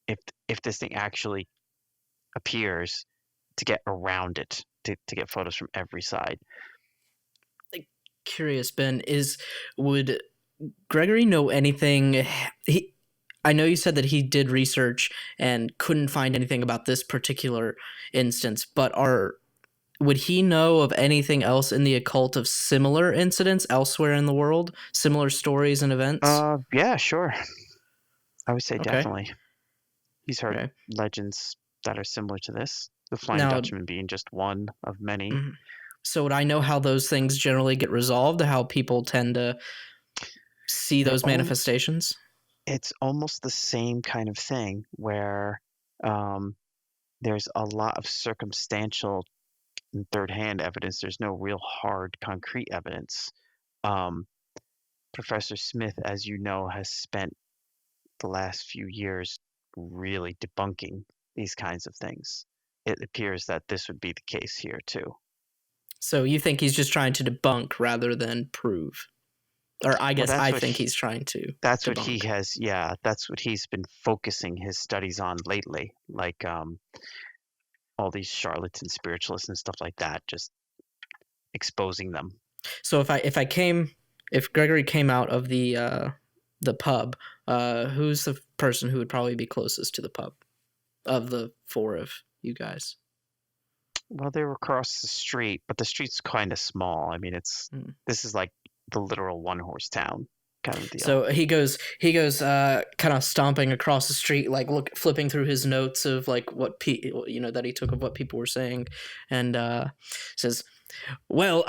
if this thing actually appears, to get around it, to get photos from every side. Curious, Ben, would Gregory know anything? I know you said that he did research and couldn't find anything about this particular instance, but would he know of anything else in the occult of similar incidents elsewhere in the world? Similar stories and events? Yeah, sure. I would say Okay. definitely. He's heard Okay. legends that are similar to this. The Flying Now- Dutchman being just one of many. Mhm. So would I know how those things generally get resolved? How people tend to see They're those all- manifestations? It's almost the same kind of thing where there's a lot of circumstantial and third-hand evidence. There's no real hard, concrete evidence. Professor Smith, as you know, has spent the last few years really debunking these kinds of things. It appears that this would be the case here too. So you think he's just trying to debunk rather than prove? Or I guess that's I what think he- he's trying to. That's what he debunk. has. Yeah, that's what he's been focusing his studies on lately, like all these charlatan spiritualists and stuff like that, just exposing them. So if Gregory came out of the pub, who's the person who would probably be closest to the pub of the four of you guys? Well, they were across the street, but the street's kind of small. I mean, this is like the literal one-horse town kind of deal. So he goes kind of stomping across the street, like flipping through his notes of like what that he took of what people were saying, and says, "Well,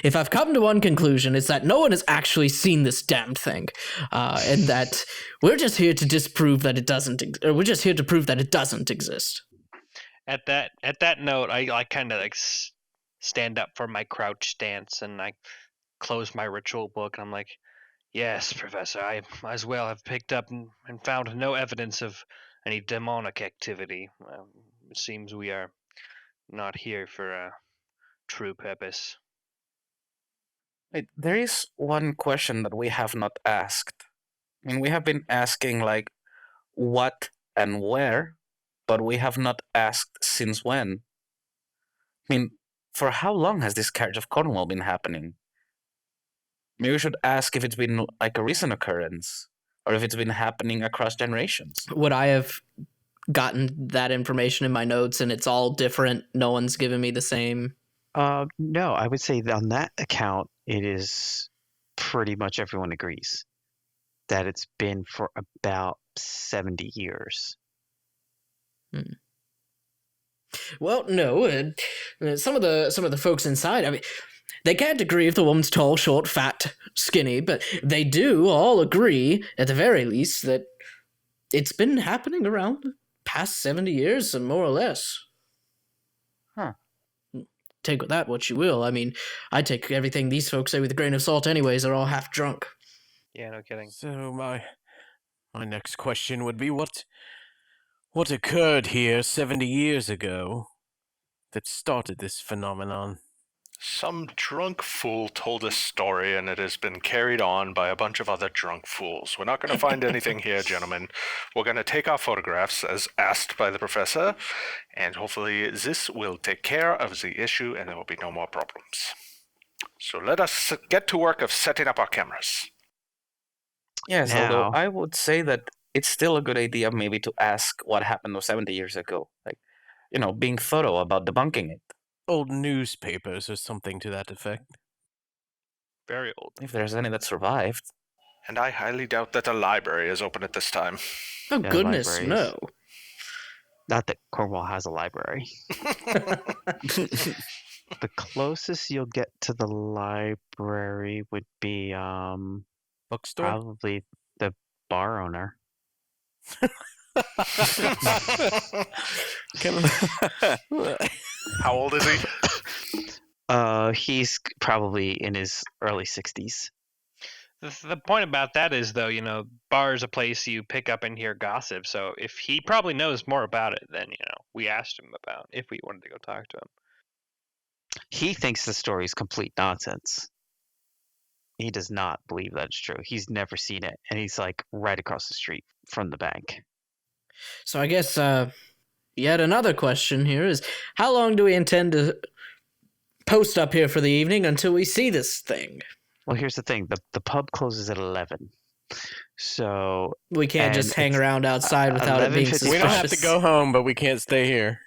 if I've come to one conclusion, it's that no one has actually seen this damned thing, and that we're just here to disprove that it doesn't. We're just here to prove that it doesn't exist." At that note, I kind of like stand up from my crouch stance and I close my ritual book and I'm like, "Yes, Professor, I as well have picked up and found no evidence of any demonic activity. It seems we are not here for a true purpose." Wait, there is one question that we have not asked. I mean, we have been asking, like, what and where, but we have not asked since when. I mean, for how long has this Carriage of Cornwall been happening? Maybe we should ask if it's been like a recent occurrence, or if it's been happening across generations. Would I have gotten that information in my notes and it's all different? No one's given me the same. No, I would say that on that account, it is pretty much everyone agrees that it's been for about 70 years. Well, no. Some of the folks inside, I mean, they can't agree if the woman's tall, short, fat, skinny, but they do all agree, at the very least, that it's been happening around the past 70 years, more or less. Huh. take that what you will. I mean, I take everything these folks say with a grain of salt anyways. They're all half drunk. Yeah, no kidding. So my next question would be what occurred here 70 years ago that started this phenomenon? Some drunk fool told a story, and it has been carried on by a bunch of other drunk fools. We're not going to find anything here, gentlemen. We're going to take our photographs as asked by the professor, and hopefully this will take care of the issue, and there will be no more problems. So let us get to work of setting up our cameras. Yes, although Now- I would say that it's still a good idea maybe to ask what happened 70 years ago. Like, being thorough about debunking it. Old newspapers or something to that effect. Very old. If there's any that survived. And I highly doubt that a library is open at this time. Oh, Yeah, goodness, libraries. no. Not that Cornwall has a library. The closest you'll get to the library would be Bookstore? probably the bar owner. How old is he? He's probably in his early 60s. The point about that is, though, bar is a place you pick up and hear gossip. So if he probably knows more about it than, we asked him about if we wanted to go talk to him. He thinks the story is complete nonsense. He does not believe that's true. He's never seen it, and he's like right across the street from the bank. So I guess yet another question here is, how long do we intend to post up here for the evening until we see this thing? Well, here's the thing: the pub closes at 11, so We can't And just hang it's, around outside without it being 11:55. suspicious. We don't have to go home, but we can't stay here.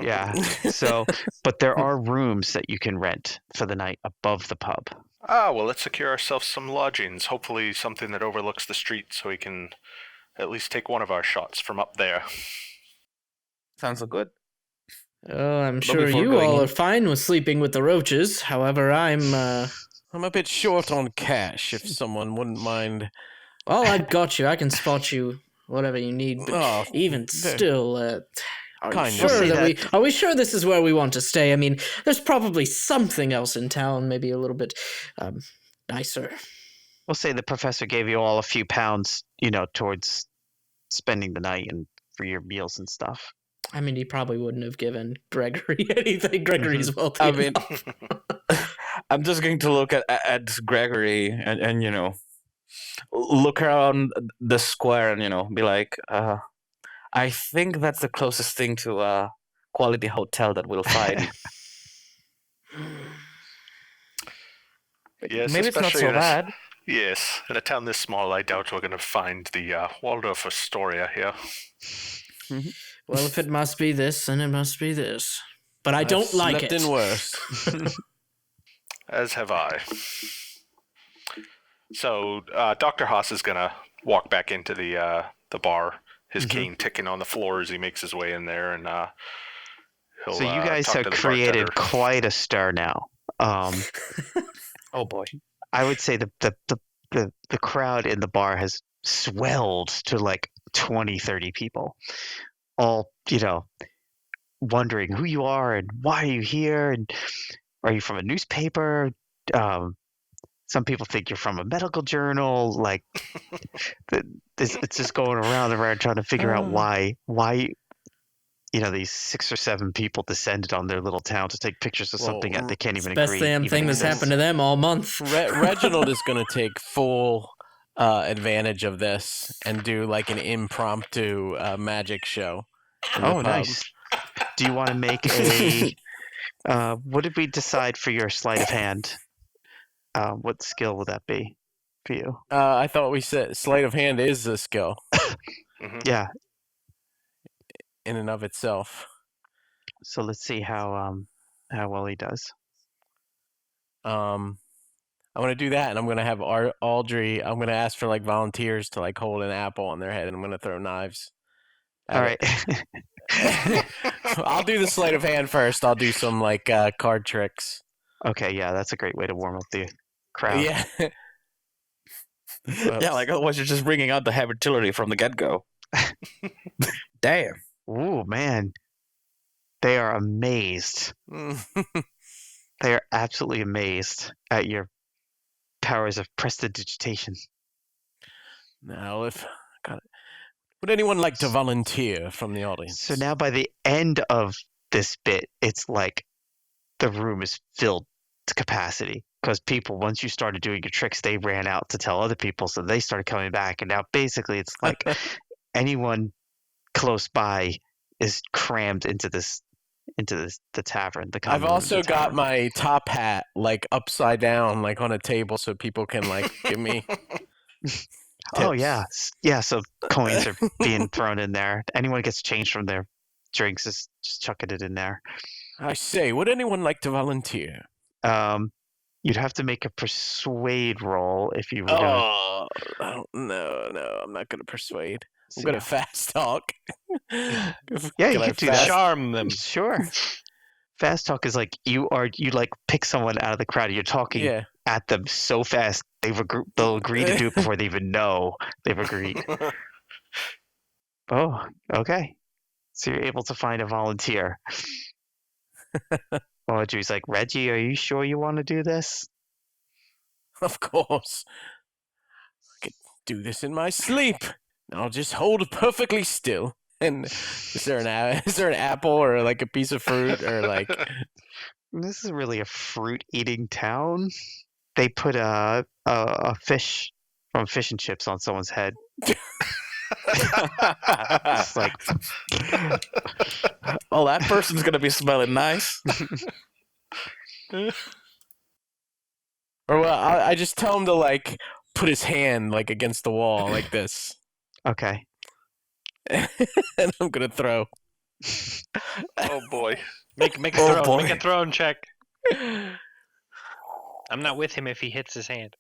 yeah. So, but there are rooms that you can rent for the night above the pub. Well, let's secure ourselves some lodgings. Hopefully something that overlooks the street so we can at least take one of our shots from up there. Sounds so good. Oh, I'm But sure before you going all in- are fine with sleeping with the roaches. However, I'm I'm a bit short on cash, if someone wouldn't mind. well, I've got you. I can spot you whatever you need. But Oh, even there- still, are we Kind of. sure We'll say that are we sure this is where we want to stay? I mean, there's probably something else in town, maybe a little bit nicer. We'll say the professor gave you all a few pounds, towards spending the night and for your meals and stuff. I mean, he probably wouldn't have given Gregory anything. Gregory's wealthy. I mean, enough. I'm just going to look at Gregory and look around the square and be like, I think that's the closest thing to a quality hotel that we'll find. Yes, Maybe it's not especially so in a- bad. Yes, in a town this small, I doubt we're going to find the Waldorf Astoria here. Well, if it must be this, then it must be this. But I I've don't like slept it. in worse. As have I. So, Dr. Haas is going to walk back into the bar, his cane ticking on the floor as he makes his way in there, and he'll So you guys talk have to the created bartender. quite a stir now. Oh boy. I would say the crowd in the bar has swelled to like 20, 30 people, all, wondering who you are and why are you here and are you from a newspaper? Some people think you're from a medical journal. Like, it's just going around and around trying to figure out why these 6 or 7 people descended on their little town to take pictures of Well, something that they can't even Best agree. damn even thing that's exists. happened to them all month. Reginald is going to take full advantage of this and do like an impromptu magic show. in the Oh, pub. nice. Do you want to make a? What did we decide for your sleight of hand? What skill would that be for you? I thought we said sleight of hand is a skill Mhm. Yeah. in and of itself. So let's see how well he does. I'm gonna do that, and I'm gonna have Audrey. I'm gonna ask for like volunteers to like hold an apple on their head, and I'm gonna throw knives. All right. I'll do the sleight of hand first. I'll do some like card tricks. Okay. Yeah, that's a great way to warm up the crowd. Yeah. Yeah, like otherwise you're just bringing out the heavy artillery from the get-go. Damn. Ooh, man. They are amazed. They are absolutely amazed at your powers of prestidigitation. Now, would anyone like to volunteer from the audience? So now by the end of this bit, it's like the room is filled to capacity because people, once you started doing your tricks, they ran out to tell other people, so they started coming back, and now basically it's like anyone close by is crammed into the tavern. The common I've room of also the got tavern. my top hat like upside down, like on a table, so people can like give me. Oh tips. yeah. So coins are being thrown in there. Anyone gets change from their drinks is just chucking it in there. I say, would anyone like to volunteer? You'd have to make a persuade roll if you were gonna. Oh, no, I'm not gonna persuade. I'm see gonna how- fast talk. Yeah, Can you I could do that. Charm them. Sure. Fast talk is like you like pick someone out of the crowd. You're talking Yeah. at them so fast they'll agree to do it before they even know they've agreed. Oh, okay. So you're able to find a volunteer. Audrey's like, Reggie, are you sure you want to do this? Of course. I could do this in my sleep. I'll just hold perfectly still. And is there an apple or like a piece of fruit or like This is really a fruit-eating town. They put a fish from Fish and Chips on someone's head. It's like, Oh, that person's gonna be smelling nice. or well, I just tell him to like put his hand like against the wall like this. okay. And I'm gonna throw. Oh boy. Make a Oh, throw. boy. Make a throw check. I'm not with him if he hits his hand.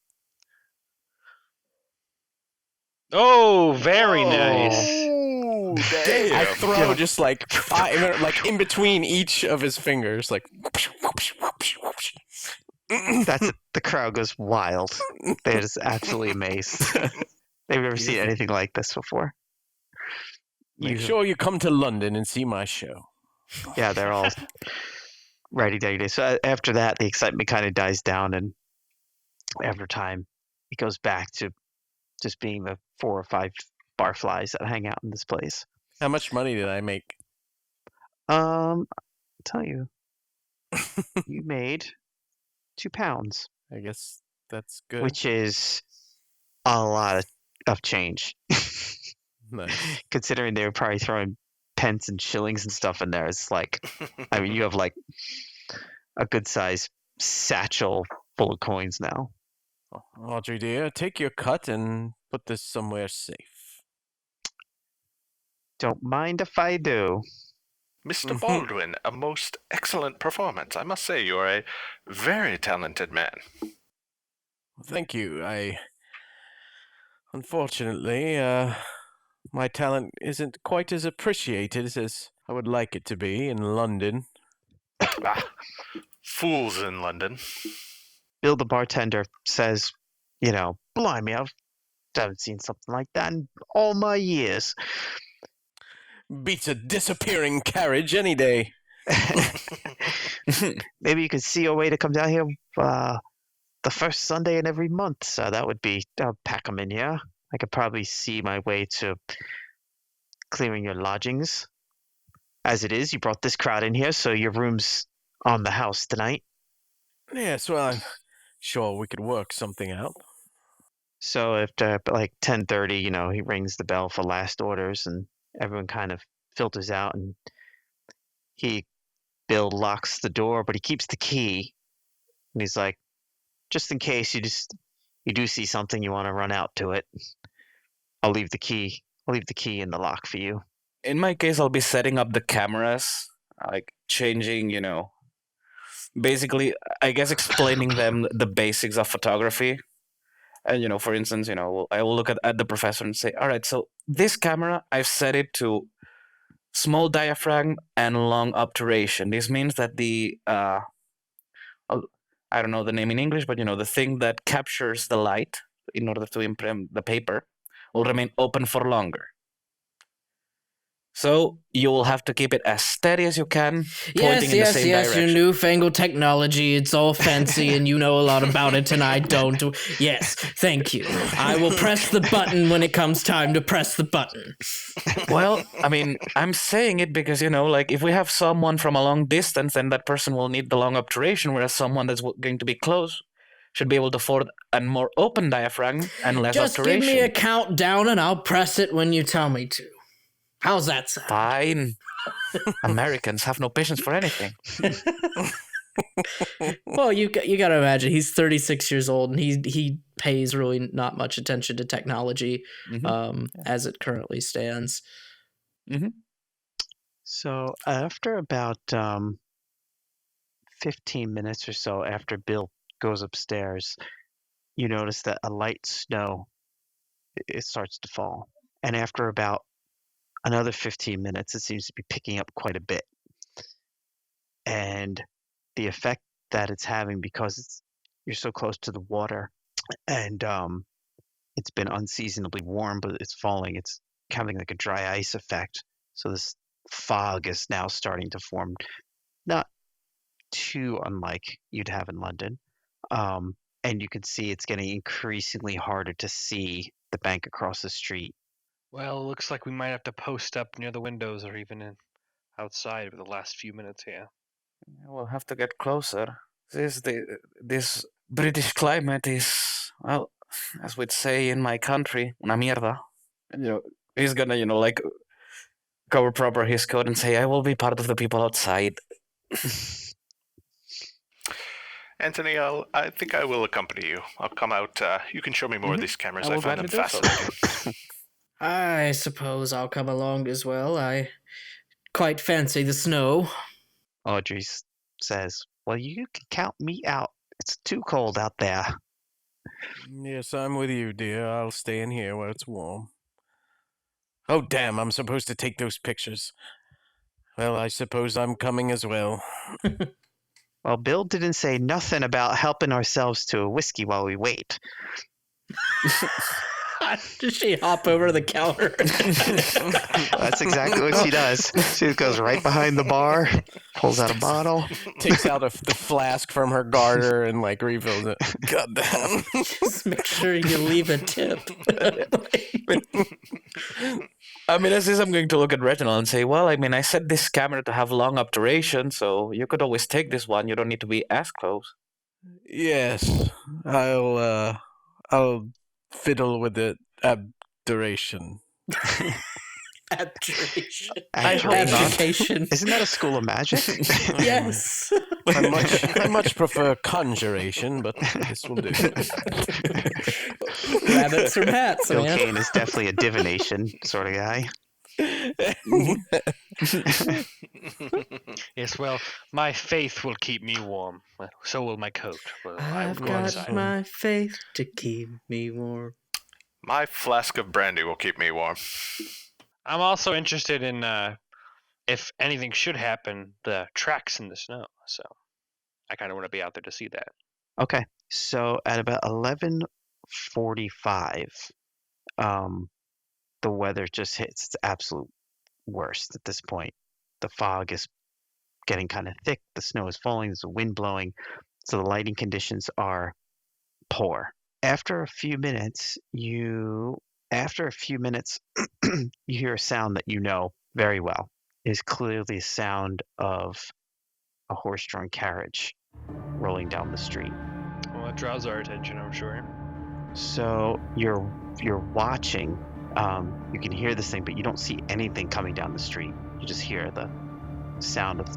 Oh, very nice. Ooh, I damn. throw just like five, like in between each of his fingers, like. The crowd goes wild. They're just absolutely amazed. They've never seen anything like this before. Make sure you come to London and see my show. Yeah, they're all ready. So after that, the excitement kind of dies down, and after time, it goes back to just being the 4 or 5 barflies that hang out in this place. How much money did I make? I'll tell you, you made £2, I guess that's good. which is a lot of change. Nice. Considering they were probably throwing pence and shillings and stuff in there. It's like, I mean, you have like a good size satchel full of coins now. Audrey, dear, take your cut and put this somewhere safe. Don't mind if I do. Mr. Baldwin, a most excellent performance. I must say, you're a very talented man. Thank you. Unfortunately, my talent isn't quite as appreciated as I would like it to be in London. Ah, fools in London. Bill the bartender says, blimey, I haven't seen something like that in all my years. Beats a disappearing carriage any day. Maybe you could see a way to come down here the first Sunday in every month. So that would be Packham in here. I could probably see my way to clearing your lodgings. As it is, you brought this crowd in here, so your room's on the house tonight. Yes, well, I'm sure we could work something out. So after like 10:30, he rings the bell for last orders, and everyone kind of filters out, and Bill locks the door, but he keeps the key, and he's like, just in case you do see something, you want to run out to it, I'll leave the key in the lock for you. In my case, I'll be setting up the cameras, like changing, basically, I guess explaining them the basics of photography. And, for instance, I will look at the professor and say, all right, so this camera, I've set it to small diaphragm and long obturation. This means that the, I don't know the name in English, but, the thing that captures the light in order to imprint the paper will remain open for longer. So you will have to keep it as steady as you can, pointing in the same Yes, direction. your newfangled technology, it's all fancy and you know a lot about it and I don't. Yes, thank you. I will press the button when it comes time to press the button. Well, I mean, I'm saying it because, like, if we have someone from a long distance, then that person will need the long obturation, whereas someone that's going to be close should be able to afford a more open diaphragm and less Just obturation. give me a countdown and I'll press it when you tell me to. How's that sound? Fine. Americans have no patience for anything. Well, you got to imagine he's 36 years old and he pays really not much attention to technology as it currently stands. Mm-hmm. So after about 15 minutes or so after Bill goes upstairs, you notice that a light snow, it starts to fall. And after about another 15 minutes, it seems to be picking up quite a bit. And the effect that it's having, because you're so close to the water and it's been unseasonably warm, but it's falling, it's having like a dry ice effect. So this fog is now starting to form, not too unlike you'd have in London. And you can see it's getting increasingly harder to see the bank across the street. Well, it looks like we might have to post up near the windows or even outside for the last few minutes here. We'll have to get closer. This British climate is, well, as we'd say in my country, una mierda. And, he's gonna, like, cover proper his coat and say, I will be part of the people outside. Anthony, I think I will accompany you. I'll come out. You can show me more of these cameras. I find them gladly do so. fascinating. I suppose I'll come along as well. I quite fancy the snow. Audrey says, well, you can count me out. It's too cold out there. Yes, I'm with you, dear. I'll stay in here where it's warm. Oh, damn, I'm supposed to take those pictures. Well, I suppose I'm coming as well. Well, Bill didn't say nothing about helping ourselves to a whiskey while we wait. Does she hop over the counter? That's exactly what she does. She goes right behind the bar, pulls out a bottle. Takes out the flask from her garter and, like, refills it. God damn. Just make sure you leave a tip. I mean, as is, I'm going to look at Reginald and say, well, I mean, I set this camera to have long obturation, so you could always take this one. You don't need to be as close. Yes, I'll fiddle with it. Abjuration. Abjuration. Abjuration. Isn't that a school of magic? Yes. I much prefer conjuration, but this will do. Rabbits from hats, Bill man. Kane is definitely a divination sort of guy. Yes, well, my faith will keep me warm. So will my coat. Well, I've got my faith to keep me warm. My flask of brandy will keep me warm. I'm also interested in, if anything should happen, the tracks in the snow. So I kind of want to be out there to see that. Okay, so at about 11:45, the weather just hits its absolute worst at this point. The fog is getting kind of thick. The snow is falling. There's a wind blowing. So the lighting conditions are poor. After a few minutes, you hear a sound that you know very well. It is clearly a sound of a horse-drawn carriage rolling down the street. Well, that draws our attention, I'm sure. So you're watching. You can hear this thing, but you don't see anything coming down the street. You just hear the sound of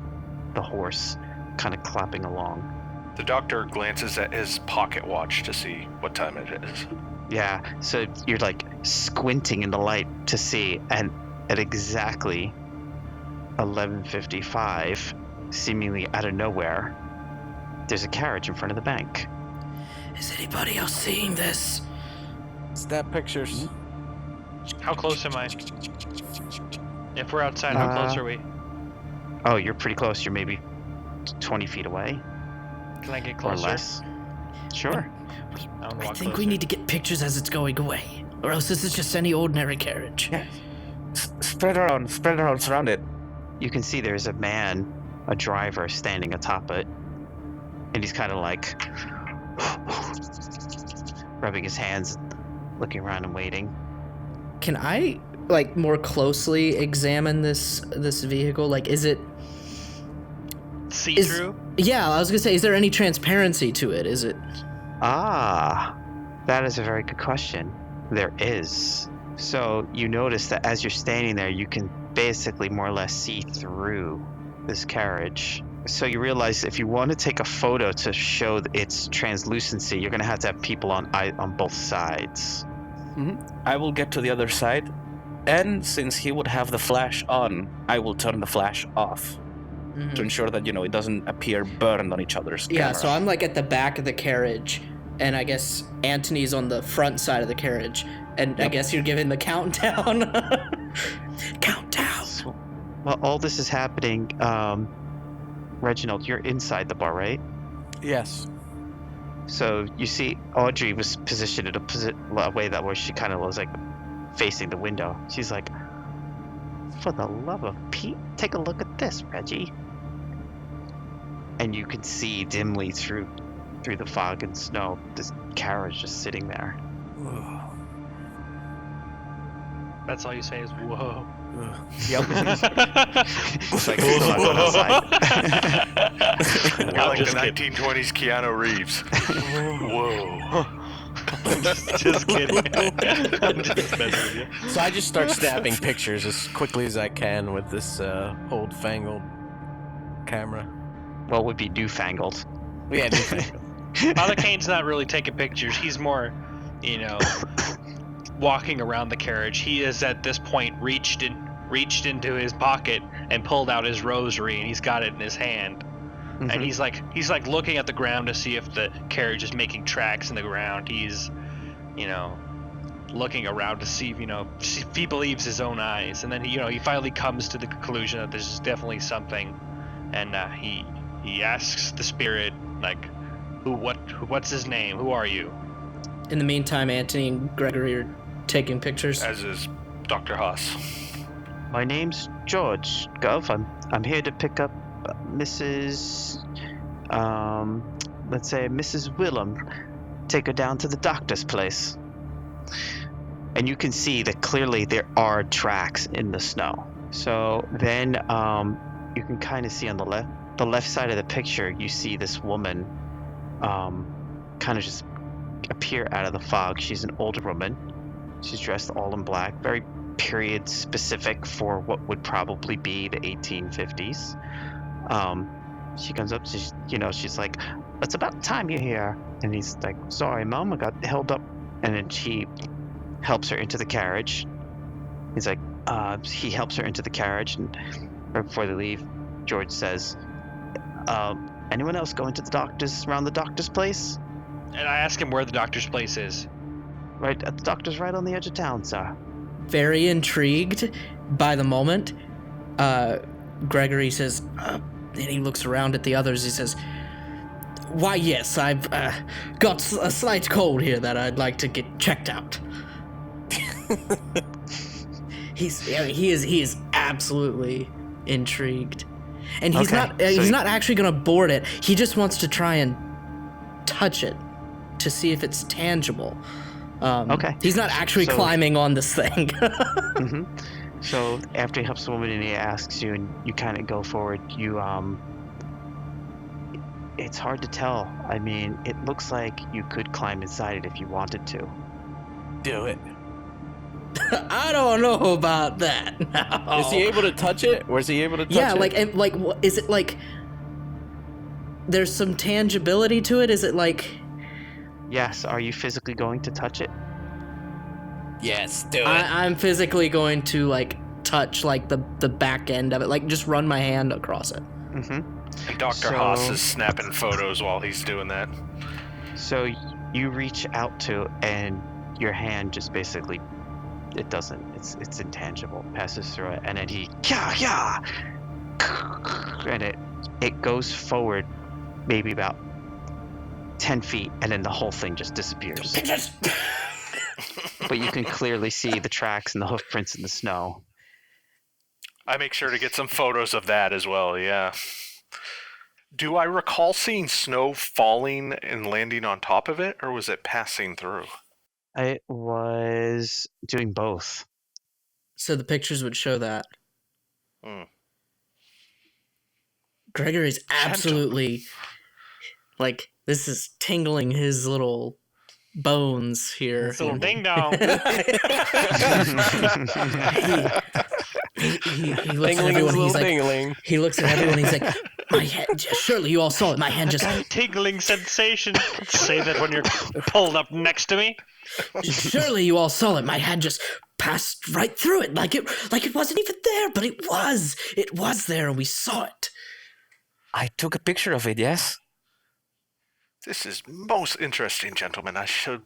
the horse kind of clapping along. The doctor glances at his pocket watch to see what time it is. Yeah, so you're like squinting in the light to see, and at exactly 11:55, seemingly out of nowhere, there's a carriage in front of the bank. Is anybody else seeing this? Snap pictures. How close am I? If we're outside, how close are we? Oh, you're pretty close. You're maybe 20 feet away Can I get or closer? less. Sure. I think we need to get pictures as it's going away, or else this is just any ordinary carriage. Yeah. Spread around, surround it. You can see there's a man, a driver, standing atop it. And he's kind of like rubbing his hands, looking around and waiting. Can I like more closely examine this vehicle? Like, is it See-through? Yeah, I was gonna say, is there any transparency to it? Is it? Ah, that is a very good question. There is. So you notice that as you're standing there, you can basically more or less see through this carriage. So you realize if you want to take a photo to show its translucency, you're going to have people on both sides. I will get to the other side, and since he would have the flash on, I will turn the flash off to ensure that, it doesn't appear burned on each other's camera. Yeah, so I'm like at the back of the carriage, and I guess Anthony's on the front side of the carriage, and I guess you're giving the countdown. Countdown! So, while all this is happening, Reginald, you're inside the bar, right? Yes. So you see Audrey was positioned in a way that where she kind of was like facing the window. She's like, for the love of Pete, take a look at this, Reggie. And you can see dimly through the fog and snow this carriage just sitting there. That's all you say is whoa. Yep. It's like people are going outside. We're like the Just kidding. 1920s Keanu Reeves. Whoa. Just kidding. I'm just messing with you. So I just start snapping pictures as quickly as I can with this old-fangled camera. What would be newfangled? Yeah, newfangled. Father Kane's not really taking pictures. He's more, walking around the carriage. He is at this point reached into his pocket and pulled out his rosary, and he's got it in his hand. Mm-hmm. And he's like looking at the ground to see if the carriage is making tracks in the ground. He's, looking around to see if he believes his own eyes. And then he finally comes to the conclusion that there's definitely something, and he asks the spirit, like, what's his name? Who are you? In the meantime, Anthony and Gregory are taking pictures. As is Dr. Haas. My name's George, Gov. I'm here to pick up Mrs. Let's say Mrs. Willem. Take her down to the doctor's place. And you can see that clearly there are tracks in the snow. So then you can kind of see on the left side of the picture, you see this woman kind of just appear out of the fog. She's an older woman. She's dressed all in black, very period specific for what would probably be the 1850s. She comes up, she's like, it's about time you're here. And he's like, sorry, Mom, I got held up. And then she helps her into the carriage. He's like, he helps her into the carriage, and right before they leave, George says, anyone else going to around the doctor's place? And I ask him where the doctor's place is. Right, the doctor's right on the edge of town, sir. Very intrigued by the moment, Gregory says, and he looks around at the others. He says, why, yes, I've got a slight cold here that I'd like to get checked out. He is absolutely intrigued, and he's not actually gonna board it. He just wants to try and touch it to see if it's tangible. He's not actually climbing on this thing. Mm-hmm. So after he helps the woman and he asks you, and you kind of go forward, it's hard to tell. I mean, it looks like you could climb inside it if you wanted to. Do it. I don't know about that. No. Is he able to touch it? Or is he able to touch it? Yeah, is it like there's some tangibility to it? Is it like... Yes, are you physically going to touch it? Yes, do it. I'm physically going to like touch like the back end of it, like just run my hand across it. Mm-hmm. And Dr. Haas is snapping photos while he's doing that. So you reach out to, and your hand just basically, it's intangible, passes through it, and then and it goes forward maybe about 10 feet, and then the whole thing just disappears. But you can clearly see the tracks and the hoof prints in the snow. I make sure to get some photos of that as well, yeah. Do I recall seeing snow falling and landing on top of it, or was it passing through? I was doing both. So the pictures would show that. Hmm. Gregory's absolutely like this is tingling his little bones here. It's a little ding dong. He looks at Dingling everyone. is He's little like, dingling. he looks at everyone. He's like, my hand. Surely you all saw it. My hand just. Tingling sensation. Say that when you're pulled up next to me. Surely you all saw it. My hand just passed right through it, like it wasn't even there, but it was. It was there, and we saw it. I took a picture of it, yes? This is most interesting, gentlemen. I should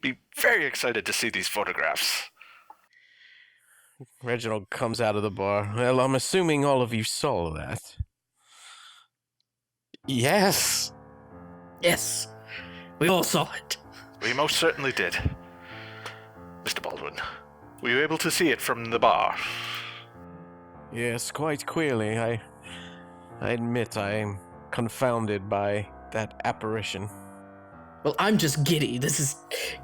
be very excited to see these photographs. Reginald comes out of the bar. Well, I'm assuming all of you saw that. Yes. Yes, we all saw it. We most certainly did. Mr. Baldwin, were you able to see it from the bar? Yes, quite clearly. I admit I am confounded by that apparition. Well, I'm just giddy. This is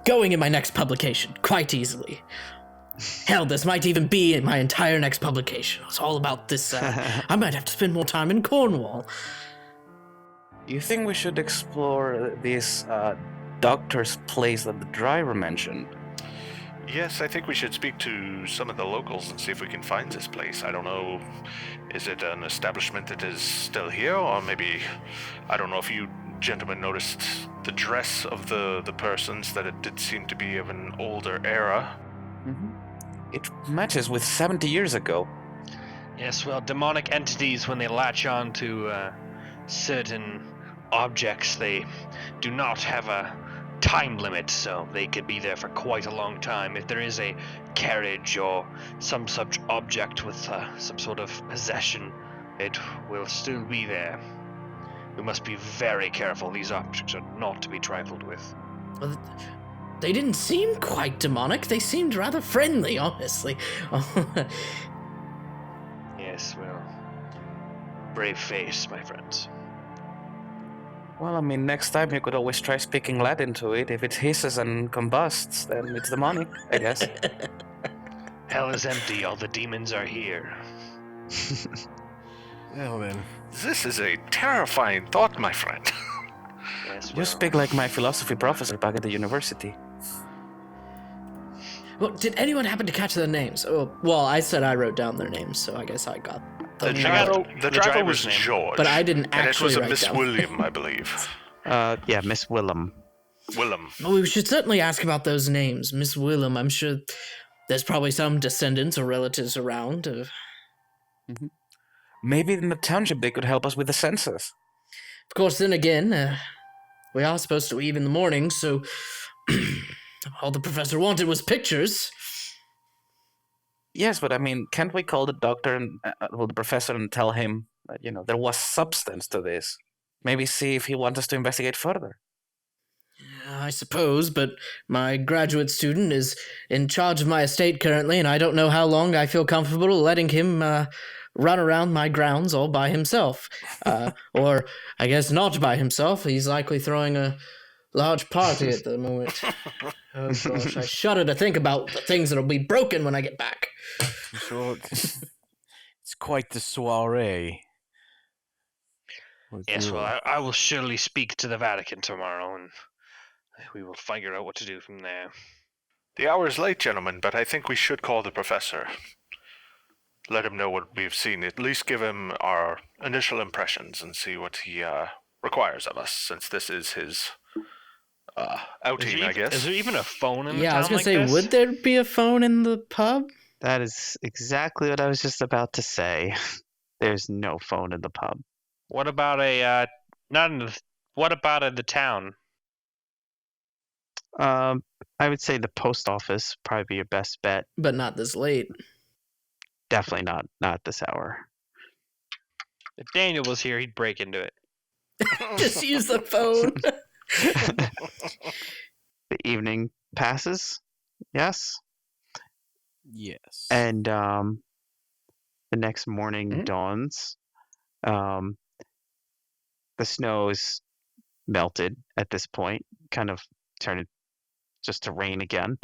going in my next publication quite easily. Hell, this might even be in my entire next publication. It's all about this. I might have to spend more time in Cornwall. You think we should explore this doctor's place that the driver mentioned? Yes, I think we should speak to some of the locals and see if we can find this place. I don't know, is it an establishment that is still here, or maybe, I don't know if you gentlemen noticed the dress of the persons, that it did seem to be of an older era. Mm-hmm. It matches with 70 years ago. Yes, well, demonic entities, when they latch on to certain objects, they do not have a time limit, so they could be there for quite a long time. If there is a carriage or some such object with some sort of possession, it will still be there. We must be very careful. These objects are not to be trifled with. Well, they didn't seem quite demonic. They seemed rather friendly, honestly. Yes, well, brave face, my friends. Well, I mean, next time you could always try speaking Latin to it. If it hisses and combusts, then it's demonic, I guess. Hell is empty. All the demons are here. Well then. This is a terrifying thought, my friend. Yes, You speak like my philosophy professor back at the university. Well, did anyone happen to catch their names? Oh, well, I said I wrote down their names, so I guess I got The them. driver driver's was name. George. But I didn't and it actually was a write Miss down. William, I believe. Yeah, Miss Willem. Willem. Well, we should certainly ask about those names. Miss Willem, I'm sure there's probably some descendants or relatives around. Maybe in the township they could help us with the census. Of course, then again, we are supposed to leave in the morning, so all the professor wanted was pictures. Yes, but I mean, can't we call the doctor and the professor and tell him that, there was substance to this? Maybe see if he wants us to investigate further. I suppose, but my graduate student is in charge of my estate currently, and I don't know how long I feel comfortable letting him run around my grounds all by himself. Or, I guess, not by himself. He's likely throwing a large party at the moment. Oh, gosh, I shudder to think about the things that'll be broken when I get back. Sure. It's quite the soiree. Yes, well, I will surely speak to the Vatican tomorrow, and we will figure out what to do from there. The hour is late, gentlemen, but I think we should call the professor. Let him know what we've seen. At least give him our initial impressions and see what he requires of us, since this is his outing, I guess. Is there even a phone in the Yeah, town I was going like to say, this? would there be a phone in the pub? That is exactly what I was just about to say. There's no phone in the pub. What about what about in the town? I would say the post office probably be your best bet. But not this late. Definitely not this hour. If Daniel was here, he'd break into it. Just use the phone. The evening passes. Yes. Yes. And The next morning dawns. The snow is melted at this point, kind of turned just to rain again.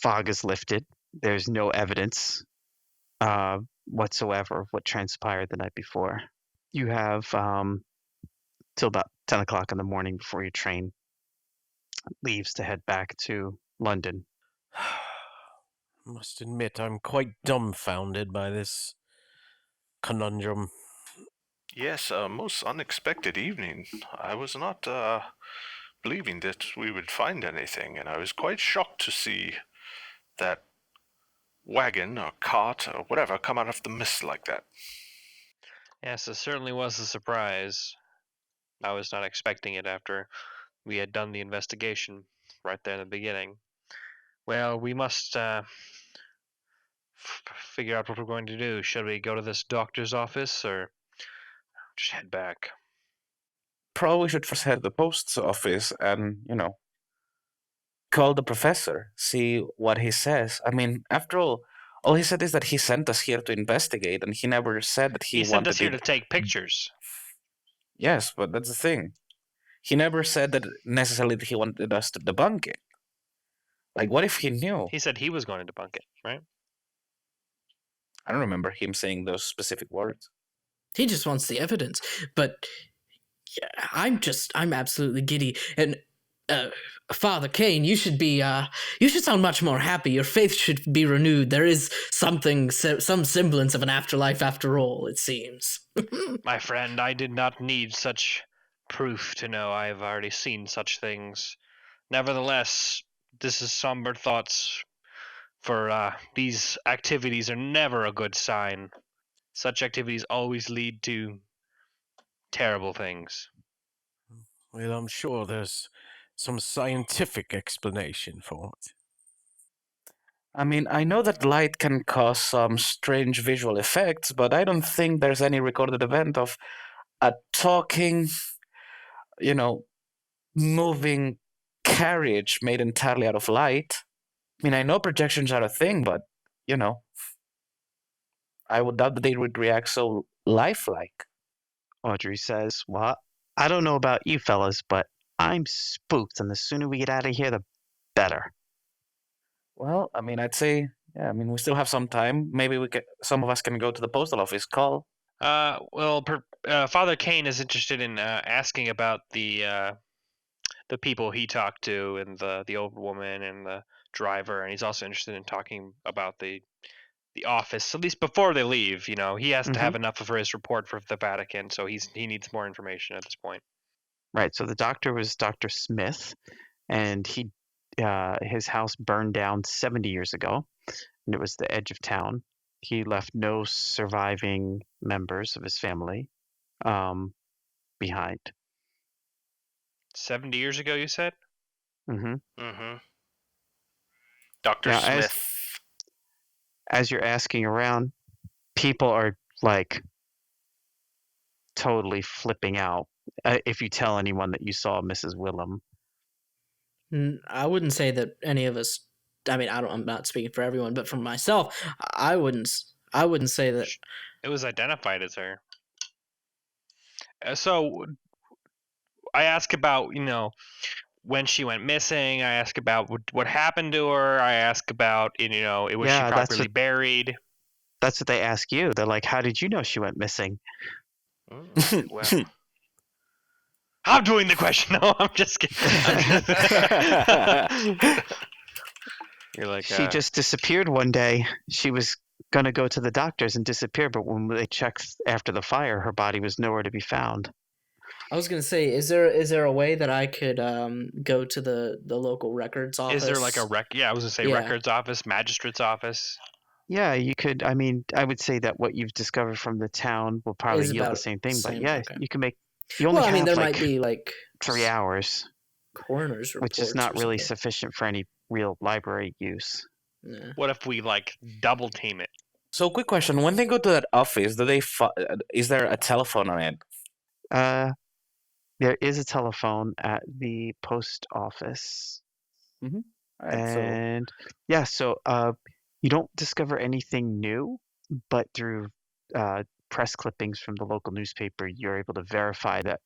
Fog is lifted. There's no evidence whatsoever of what transpired the night before. You have till about 10 o'clock in the morning before your train leaves to head back to London. Must admit, I'm quite dumbfounded by this conundrum. Yes, a most unexpected evening. I was not believing that we would find anything, and I was quite shocked to see that wagon or cart or whatever come out of the mist like that. Yes, it certainly was a surprise. I was not expecting it after we had done the investigation right there in the beginning. Well, we must figure out what we're going to do. Should we go to this doctor's office or just head back? Probably should first head to the post office and, call the professor, see what he says. I mean, after all he said is that he sent us here to investigate, and he never said that he He sent us wanted here it. to take pictures. Yes, but that's the thing. He never said that necessarily that he wanted us to debunk it. Like, what if he knew? He said he was going to debunk it, right? I don't remember him saying those specific words. He just wants the evidence. But yeah, I'm absolutely giddy. And Father Kane, you should sound much more happy. Your faith should be renewed. There is some semblance of an afterlife after all, it seems. My friend, I did not need such proof to know I have already seen such things. Nevertheless, this is somber thoughts, for these activities are never a good sign. Such activities always lead to terrible things. Well, I'm sure there's some scientific explanation for it. I mean, I know that light can cause some strange visual effects, but I don't think there's any recorded event of a talking, moving carriage made entirely out of light. I mean, I know projections are a thing, but, I would doubt that they would react so lifelike. Audrey says, "Well, I don't know about you fellas, but I'm spooked, and the sooner we get out of here, the better." Well, I mean, I'd say, yeah, I mean, we still have some time. Maybe some of us can go to the postal office, call. Father Kane is interested in asking about the people he talked to, and the old woman and the driver, and he's also interested in talking about the office, at least before they leave. He has to have enough for his report for the Vatican, so he needs more information at this point. Right. So the doctor was Dr. Smith, and his house burned down 70 years ago, and it was the edge of town. He left no surviving members of his family behind. 70 years ago, you said? Mm-hmm. Mm-hmm. Dr. Now, Smith. As you're asking around, people are like totally flipping out if you tell anyone that you saw Mrs. Willem. I wouldn't say that any of us. I mean, I'm not speaking for everyone, but for myself, I wouldn't say that it was identified as her. So I ask about, when she went missing. I ask about what happened to her. I ask about, was she properly buried? That's what they ask you. They're like, "How did you know she went missing?" Well, I'm doing the question. No, I'm just kidding. You're like, she just disappeared one day. She was gonna go to the doctors and disappear, but when they checked after the fire, her body was nowhere to be found. I was gonna say, is there a way that I could go to the local records office? Is there like a Yeah, I was gonna say records office, magistrate's office. Yeah, you could. I mean, I would say that what you've discovered from the town will probably yield the same thing. But yeah, okay. You can make. You only have there might be like 3 hours. Coroner's reports, which is not really sufficient for any real library use. Yeah. What if we double team it? So, quick question: when they go to that office, is there a telephone on it? There is a telephone at the post office. Mm-hmm. Right, and so you don't discover anything new. but through press clippings from the local newspaper, you're able to verify that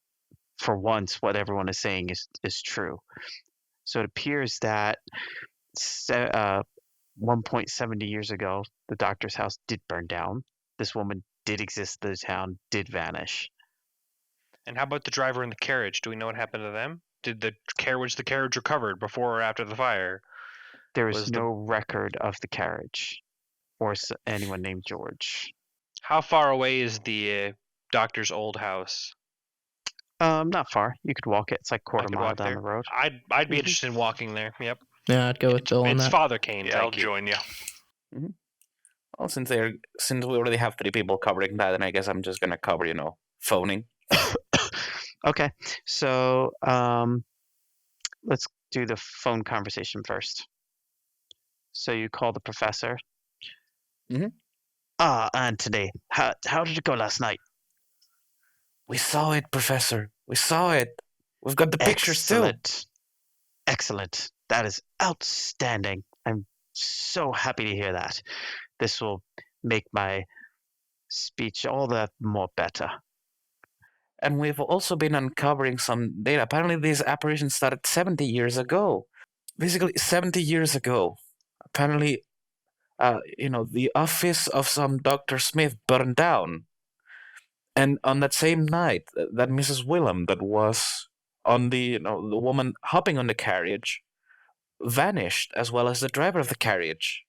for once what everyone is saying is true. So it appears that 1.70 years ago, the doctor's house did burn down. This woman did exist in the town, did vanish. And how about the driver and the carriage? Do we know what happened to them? Did the carriage recovered before or after the fire? There is Was no record of the carriage or anyone named George. How far away is the doctor's old house? Not far. You could walk it. It's like I quarter could mile walk down there. the road. I'd be interested in walking there. Yep. Yeah, I'd go with Bill on It's that. Father Kane. Yeah, I'll Thank you. join you. Well, since we already have 3 people covering that, then I guess I'm just gonna cover, phoning. Okay, so let's do the phone conversation first. So you call the professor. Mhm. Anthony, how did it go last night? We saw it, Professor. We saw it. We've got the pictures too. Excellent. That is outstanding. I'm so happy to hear that. This will make my speech all the more better. And we've also been uncovering some data. Apparently, these apparitions started 70 years ago. Basically, 70 years ago. Apparently, the office of some Dr. Smith burned down. And on that same night, that Mrs. Willem that was on the woman hopping on the carriage vanished, as well as the driver of the carriage.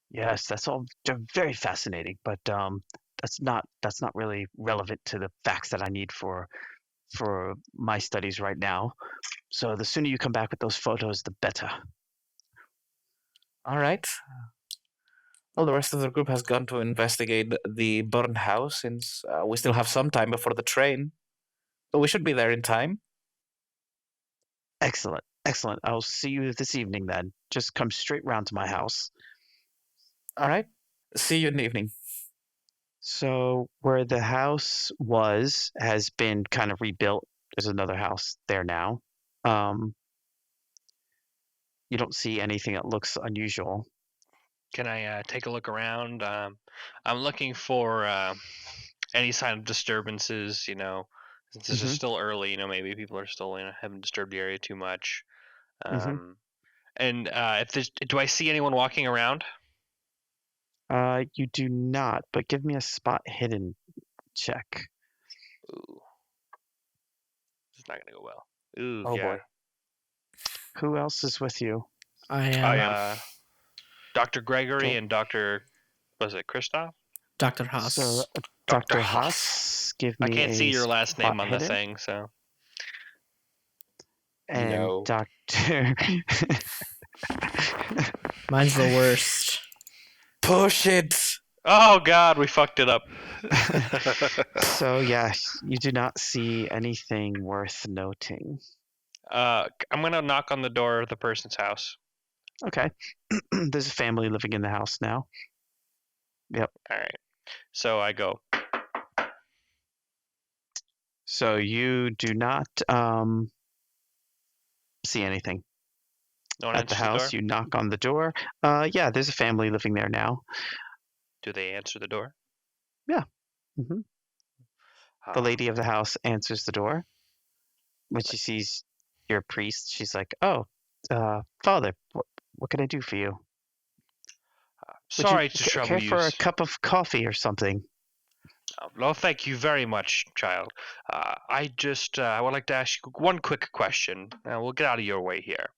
Yes, that's all very fascinating, but that's not really relevant to the facts that I need for my studies right now. So the sooner you come back with those photos, the better. All right. Well, the rest of the group has gone to investigate the burned house, since we still have some time before the train. But we should be there in time. Excellent. I'll see you this evening then. Just come straight round to my house. All right. See you in the evening. So where the house was has been kind of rebuilt. There's another house there now. You don't see anything that looks unusual. Can I take a look around? I'm looking for any sign of disturbances. Since this is still early. Maybe people are still haven't disturbed the area too much. And do I see anyone walking around? You do not, but give me a spot hidden check. Ooh, this is not gonna go well. Ooh, Oh, yeah. boy. Who else is with you? I am I am. Dr. Gregory Okay. and Dr. Was it Christoph? Dr. Haas. So Dr. Dr. Haas. Haas, give me I can't see your last spot name on the hidden. thing, so. And No. Dr. Mine's the worst. Push it! Oh God, we fucked it up. So yeah, you do not see anything worth noting. I'm gonna knock on the door of the person's house. Okay. There's a family living in the house now. All right. So I go. So you do not see anything No one at the answers house. door. You knock on the door. Yeah, there's a family living there now. Do they answer the door? hmm Ah, The lady of the house answers the door. When she sees your priest, she's like, "Oh, Father, what can I do for you? Would sorry you to trouble care you. for a cup of coffee or something?" Well, thank you very much, child. I would like to ask you one quick question. We'll get out of your way here.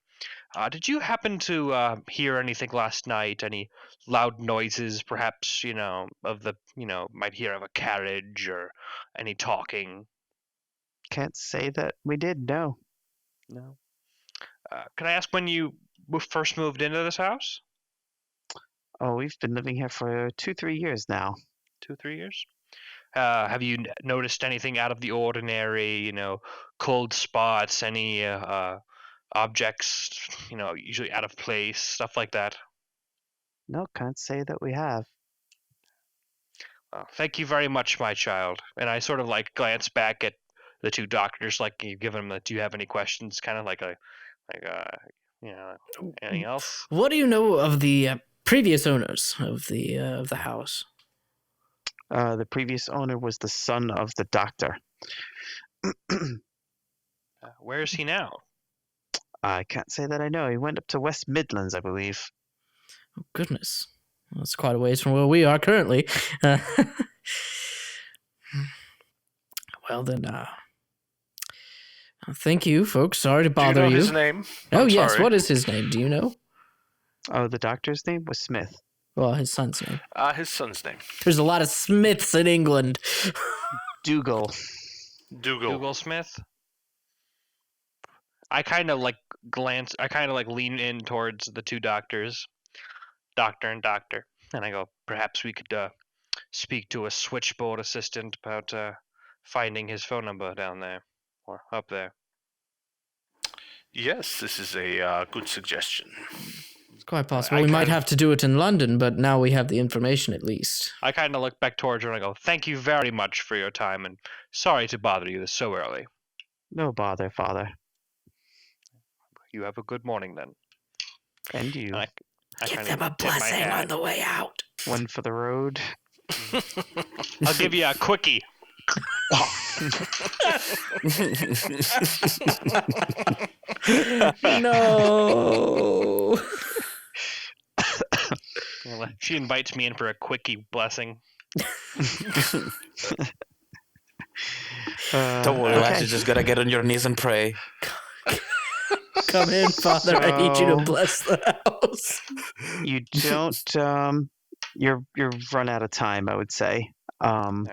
Did you happen to hear anything last night? Any loud noises, perhaps, might hear of a carriage or any talking? Can't say that we did. No. No. Can I ask when you first moved into this house? Oh, we've been living here for 2-3 years now. 2-3 years? Have you noticed anything out of the ordinary, cold spots, any objects, usually out of place, stuff like that? No, can't say that we have. Thank you very much, my child. And I sort of glance back at the two doctors, like you give them the, do you have any questions? Kind of anything else? What do you know of the previous owners of the house? The previous owner was the son of the doctor. Where is he now? I can't say that I know. He went up to West Midlands, I believe. Oh, goodness. That's quite a ways from where we are currently. Well, then, thank you, folks. Sorry to Do you bother know you. his name? Oh, I'm yes. sorry. What is his name? Do you know? Oh, the doctor's name was Smith. Well, his son's name. His son's name. There's a lot of Smiths in England. Dougal. Dougal. Google Smith? I kind of like lean in towards the two doctors, doctor and doctor, and I go, perhaps we could speak to a switchboard assistant about finding his phone number down there or up there. Yes, this is a good suggestion. It's quite possible. I We might kinda- have to do it in London, but now we have the information at least. I kind of look back towards her and I go, thank you very much for your time, and sorry to bother you so early. No bother, father. You have a good morning then. And you. I Give kinda them a tip my blessing hat. on the way out. One for the road. I'll give you a quickie. No. She invites me in for a quickie blessing. Don't worry, lads. You just gotta get on your knees and pray. Come in, Father. I need you to So- bless the house. You don't. You're run out of time, I would say. Well,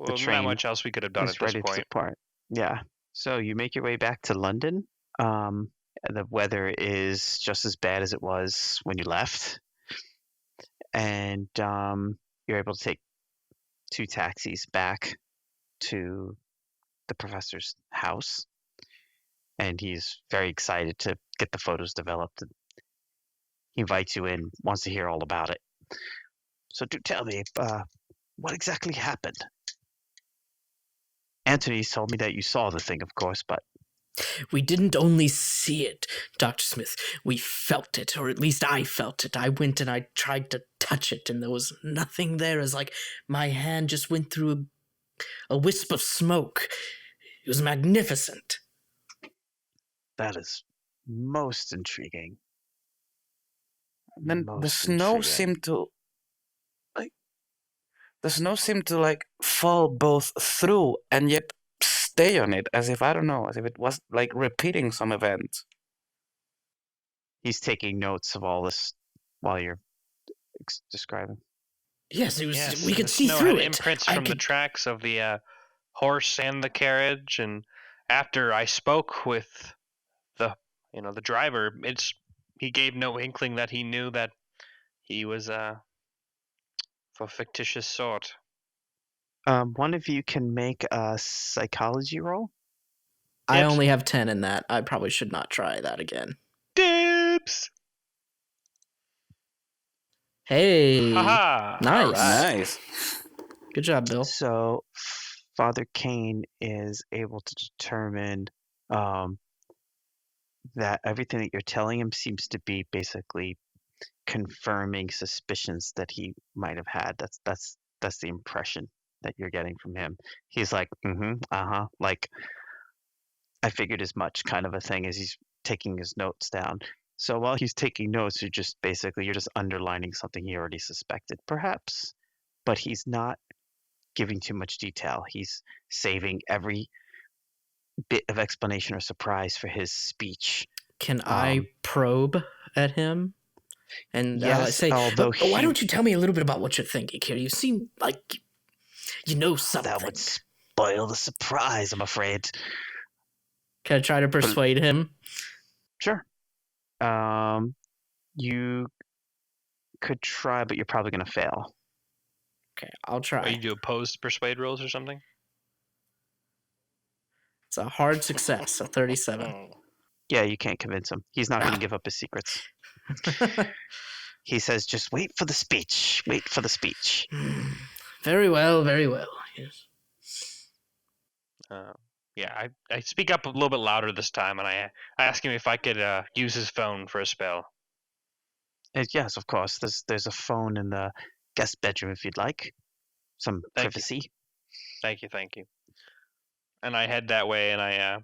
not train much else we could have done Is at this ready point. to depart. Yeah. So you make your way back to London. And the weather is just as bad as it was when you left, and you're able to take 2 taxis back to the professor's house, and he's very excited to get the photos developed. And he invites you in, wants to hear all about it. So do tell me, what exactly happened? Anthony's told me that you saw the thing, of course, but We didn't only see it, Dr. Smith. We felt it, or at least I felt it. I went and I tried to touch it, and there was nothing there. It's like my hand just went through a wisp of smoke. It was magnificent. that is most intriguing. Then the Most snow intriguing. seemed to like fall both through and yet stay on it, as if it was like repeating some event. He's taking notes of all this while you're describing. Yes, it was. Yes, we and could the see snow through had it. imprints I from the could- tracks of the horse and the carriage, and after I spoke with the driver, he gave no inkling that he knew that he was of a fictitious sort. One of you can make a psychology roll. I Dips. only have 10 in that. I probably should not try that again. Dips. Hey. Haha. Nice. Nice. Good job, Bill. So Father Kane is able to determine that everything that you're telling him seems to be basically confirming suspicions that he might have had. That's the impression that you're getting from him. He's like, like I figured as much, kind of a thing, as he's taking his notes down. So while he's taking notes, you're just underlining something he already suspected, perhaps, but he's not giving too much detail. He's saving every bit of explanation or surprise for his speech. Can I probe at him? And Yes, say, although why he- don't you tell me a little bit about what you're thinking here? You seem like you know something. That would spoil the surprise, I'm afraid. Can I try to persuade him? Sure. You could try, but you're probably going to fail. Okay, I'll try. Are you do opposed persuade rolls or something? It's a hard success, a 37. Yeah, you can't convince him. He's not going to give up his secrets. He says, just wait for the speech. Wait for the speech. Very well, very well. Yes. Yeah, I speak up a little bit louder this time, and I ask him if I could use his phone for a spell. Yes, of course. There's a phone in the guest bedroom if you'd like. some Thank you. privacy. Thank you. And I head that way, and I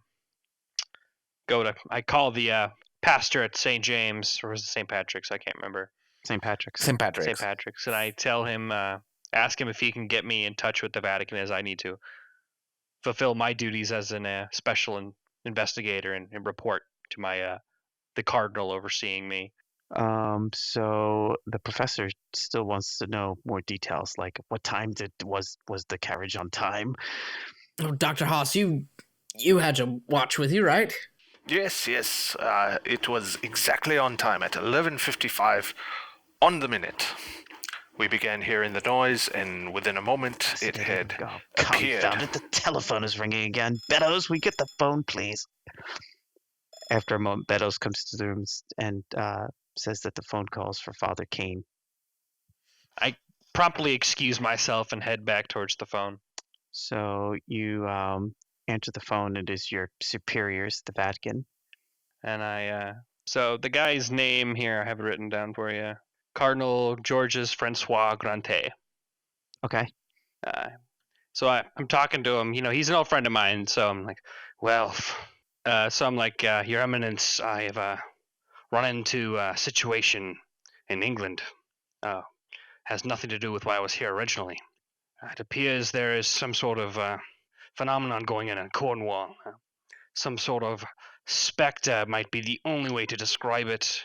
call the pastor at St. James, or was it St. Patrick's? I can't remember. St. Patrick's. St. Patrick's. St. Patrick's, and I tell him, ask him if he can get me in touch with the Vatican, as I need to fulfill my duties as a special investigator and report to my the cardinal overseeing me. So the professor still wants to know more details, like what time was the carriage on time? Oh, Dr. Haas, you had your watch with you, right? Yes. It was exactly on time at 11:55 on the minute. We began hearing the noise, and within a moment, it had appeared. Confound it, the telephone is ringing again. Beddoes, we get the phone, please. After a moment, Beddoes comes to the room and says that the phone calls for Father Kane. I promptly excuse myself and head back towards the phone. So you answer the phone. It is your superiors, the Vatican. And so the guy's name here, I have it written down for you. Cardinal Georges Francois Grantet. Okay. So I'm talking to him. He's an old friend of mine. So I'm like, Your Eminence, I have run into a situation in England. Has nothing to do with why I was here originally. It appears there is some sort of phenomenon going on in Cornwall. Some sort of spectre might be the only way to describe it.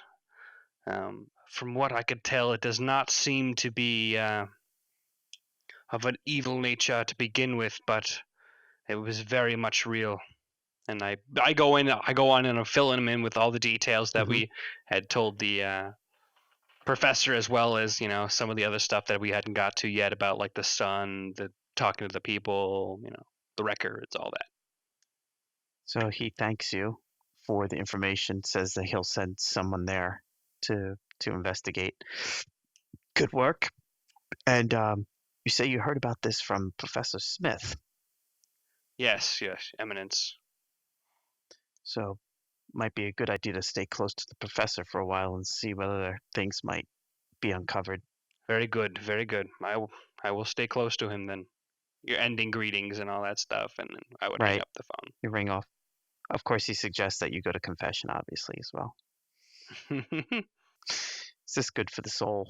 From what I could tell, it does not seem to be of an evil nature to begin with, but it was very much real. And I go on and I'm filling him in with all the details that we had told the professor, as well as some of the other stuff that we hadn't got to yet about like the sun, the talking to the people, the records, all that. So he thanks you for the information, says that he'll send someone there to investigate. Good work. And you say you heard about this from Professor Smith. Yes, Eminence. So might be a good idea to stay close to the professor for a while and see whether things might be uncovered. Very good. I will stay close to him then. Your ending greetings and all that stuff, and then I would hang up the phone. You ring off. Of course, he suggests that you go to confession, obviously, as well. Is this good for the soul?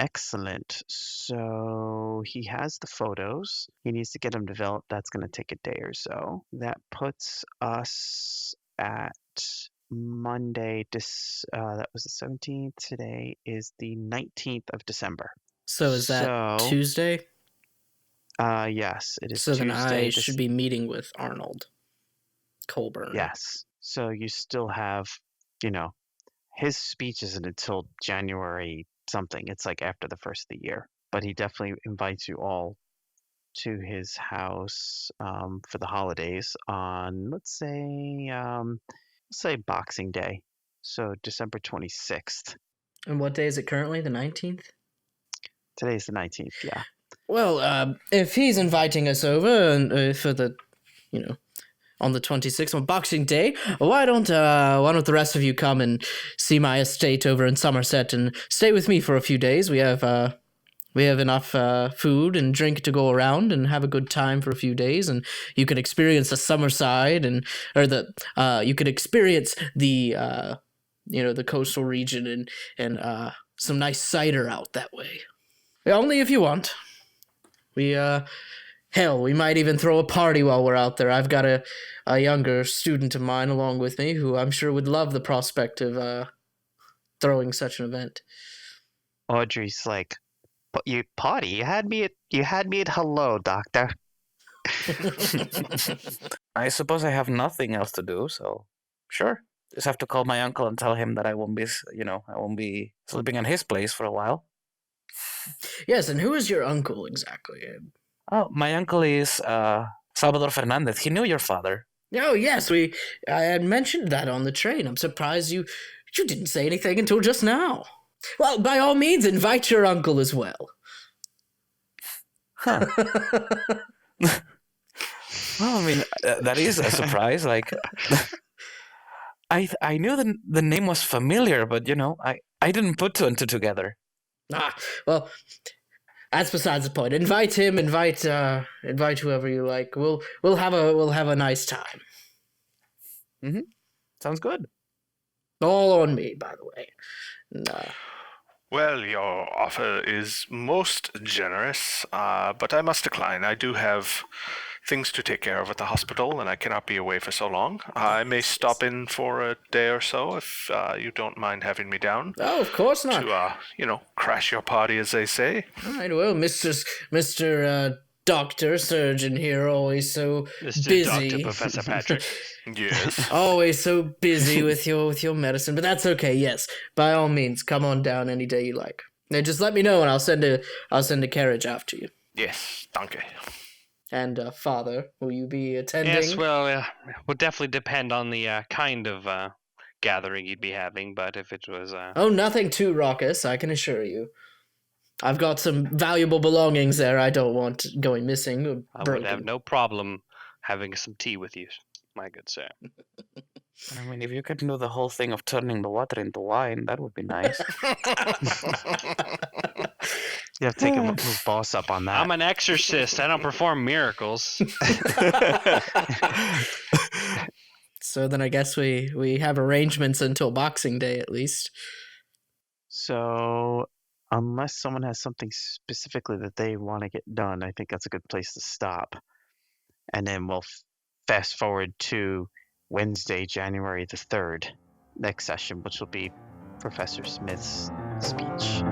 Excellent. So he has the photos. He needs to get them developed. That's going to take a day or so. That puts us at Monday. That was the 17th. Today is the 19th of December. So is that Tuesday? Yes, it is so Tuesday. Then I should be meeting with Arnold Colburn. Yes. So you still have, his speech isn't until January something. It's like after the first of the year. But he definitely invites you all to his house for the holidays on, let's say Boxing Day. So December 26th. And what day is it currently? The 19th? Today's the 19th, yeah. Well, if he's inviting us over and for the, on the 26th on Boxing Day, why don't the rest of you come and see my estate over in Somerset and stay with me for a few days? We have enough food and drink to go around and have a good time for a few days, and you can experience the Summerside you could experience the the coastal region and some nice cider out that way. Only if you want. We might even throw a party while we're out there. I've got a younger student of mine along with me who I'm sure would love the prospect of throwing such an event. Audrey's like, "But you party? You had me at hello, doctor." I suppose I have nothing else to do, so sure. Just have to call my uncle and tell him that I won't be sleeping in his place for a while. Yes, and who is your uncle exactly? Oh, my uncle is Salvador Fernandez. He knew your father. Oh, yes, I had mentioned that on the train. I'm surprised you didn't say anything until just now. Well, by all means, invite your uncle as well. Huh. Well, I mean, that is a surprise. Like, I knew the name was familiar, but I didn't put two and two together. Well, That's besides the point. Invite him. Invite whoever you like. We'll have a nice time. Sounds good. All on me, by the way. And, Well, your offer is most generous, but I must decline. I do have things to take care of at the hospital, and I cannot be away for so long. I may stop in for a day or so if you don't mind having me down oh, of course not. to, crash your party, as they say. All right, well, Mr. Doctor Surgeon here, always so Mr. busy. Dr. Professor Patrick. Yes. Always so busy with your medicine, but that's okay. Yes, by all means, come on down any day you like. Now, just let me know, and I'll send a carriage after you. Yes, danke. And Father, will you be attending? Yes, well, it would definitely depend on the kind of gathering you'd be having, but if it was... Oh, nothing too raucous, I can assure you. I've got some valuable belongings there I don't want going missing or I broken. would have no problem having some tea with you, my good sir. I mean, if you could do the whole thing of turning the water into wine, that would be nice. You have to take his boss up on that. I'm an exorcist. I don't perform miracles. So then I guess we have arrangements until Boxing Day at least. So, unless someone has something specifically that they want to get done, I think that's a good place to stop. And then we'll fast forward to Wednesday, January the 3rd, next session, which will be Professor Smith's speech.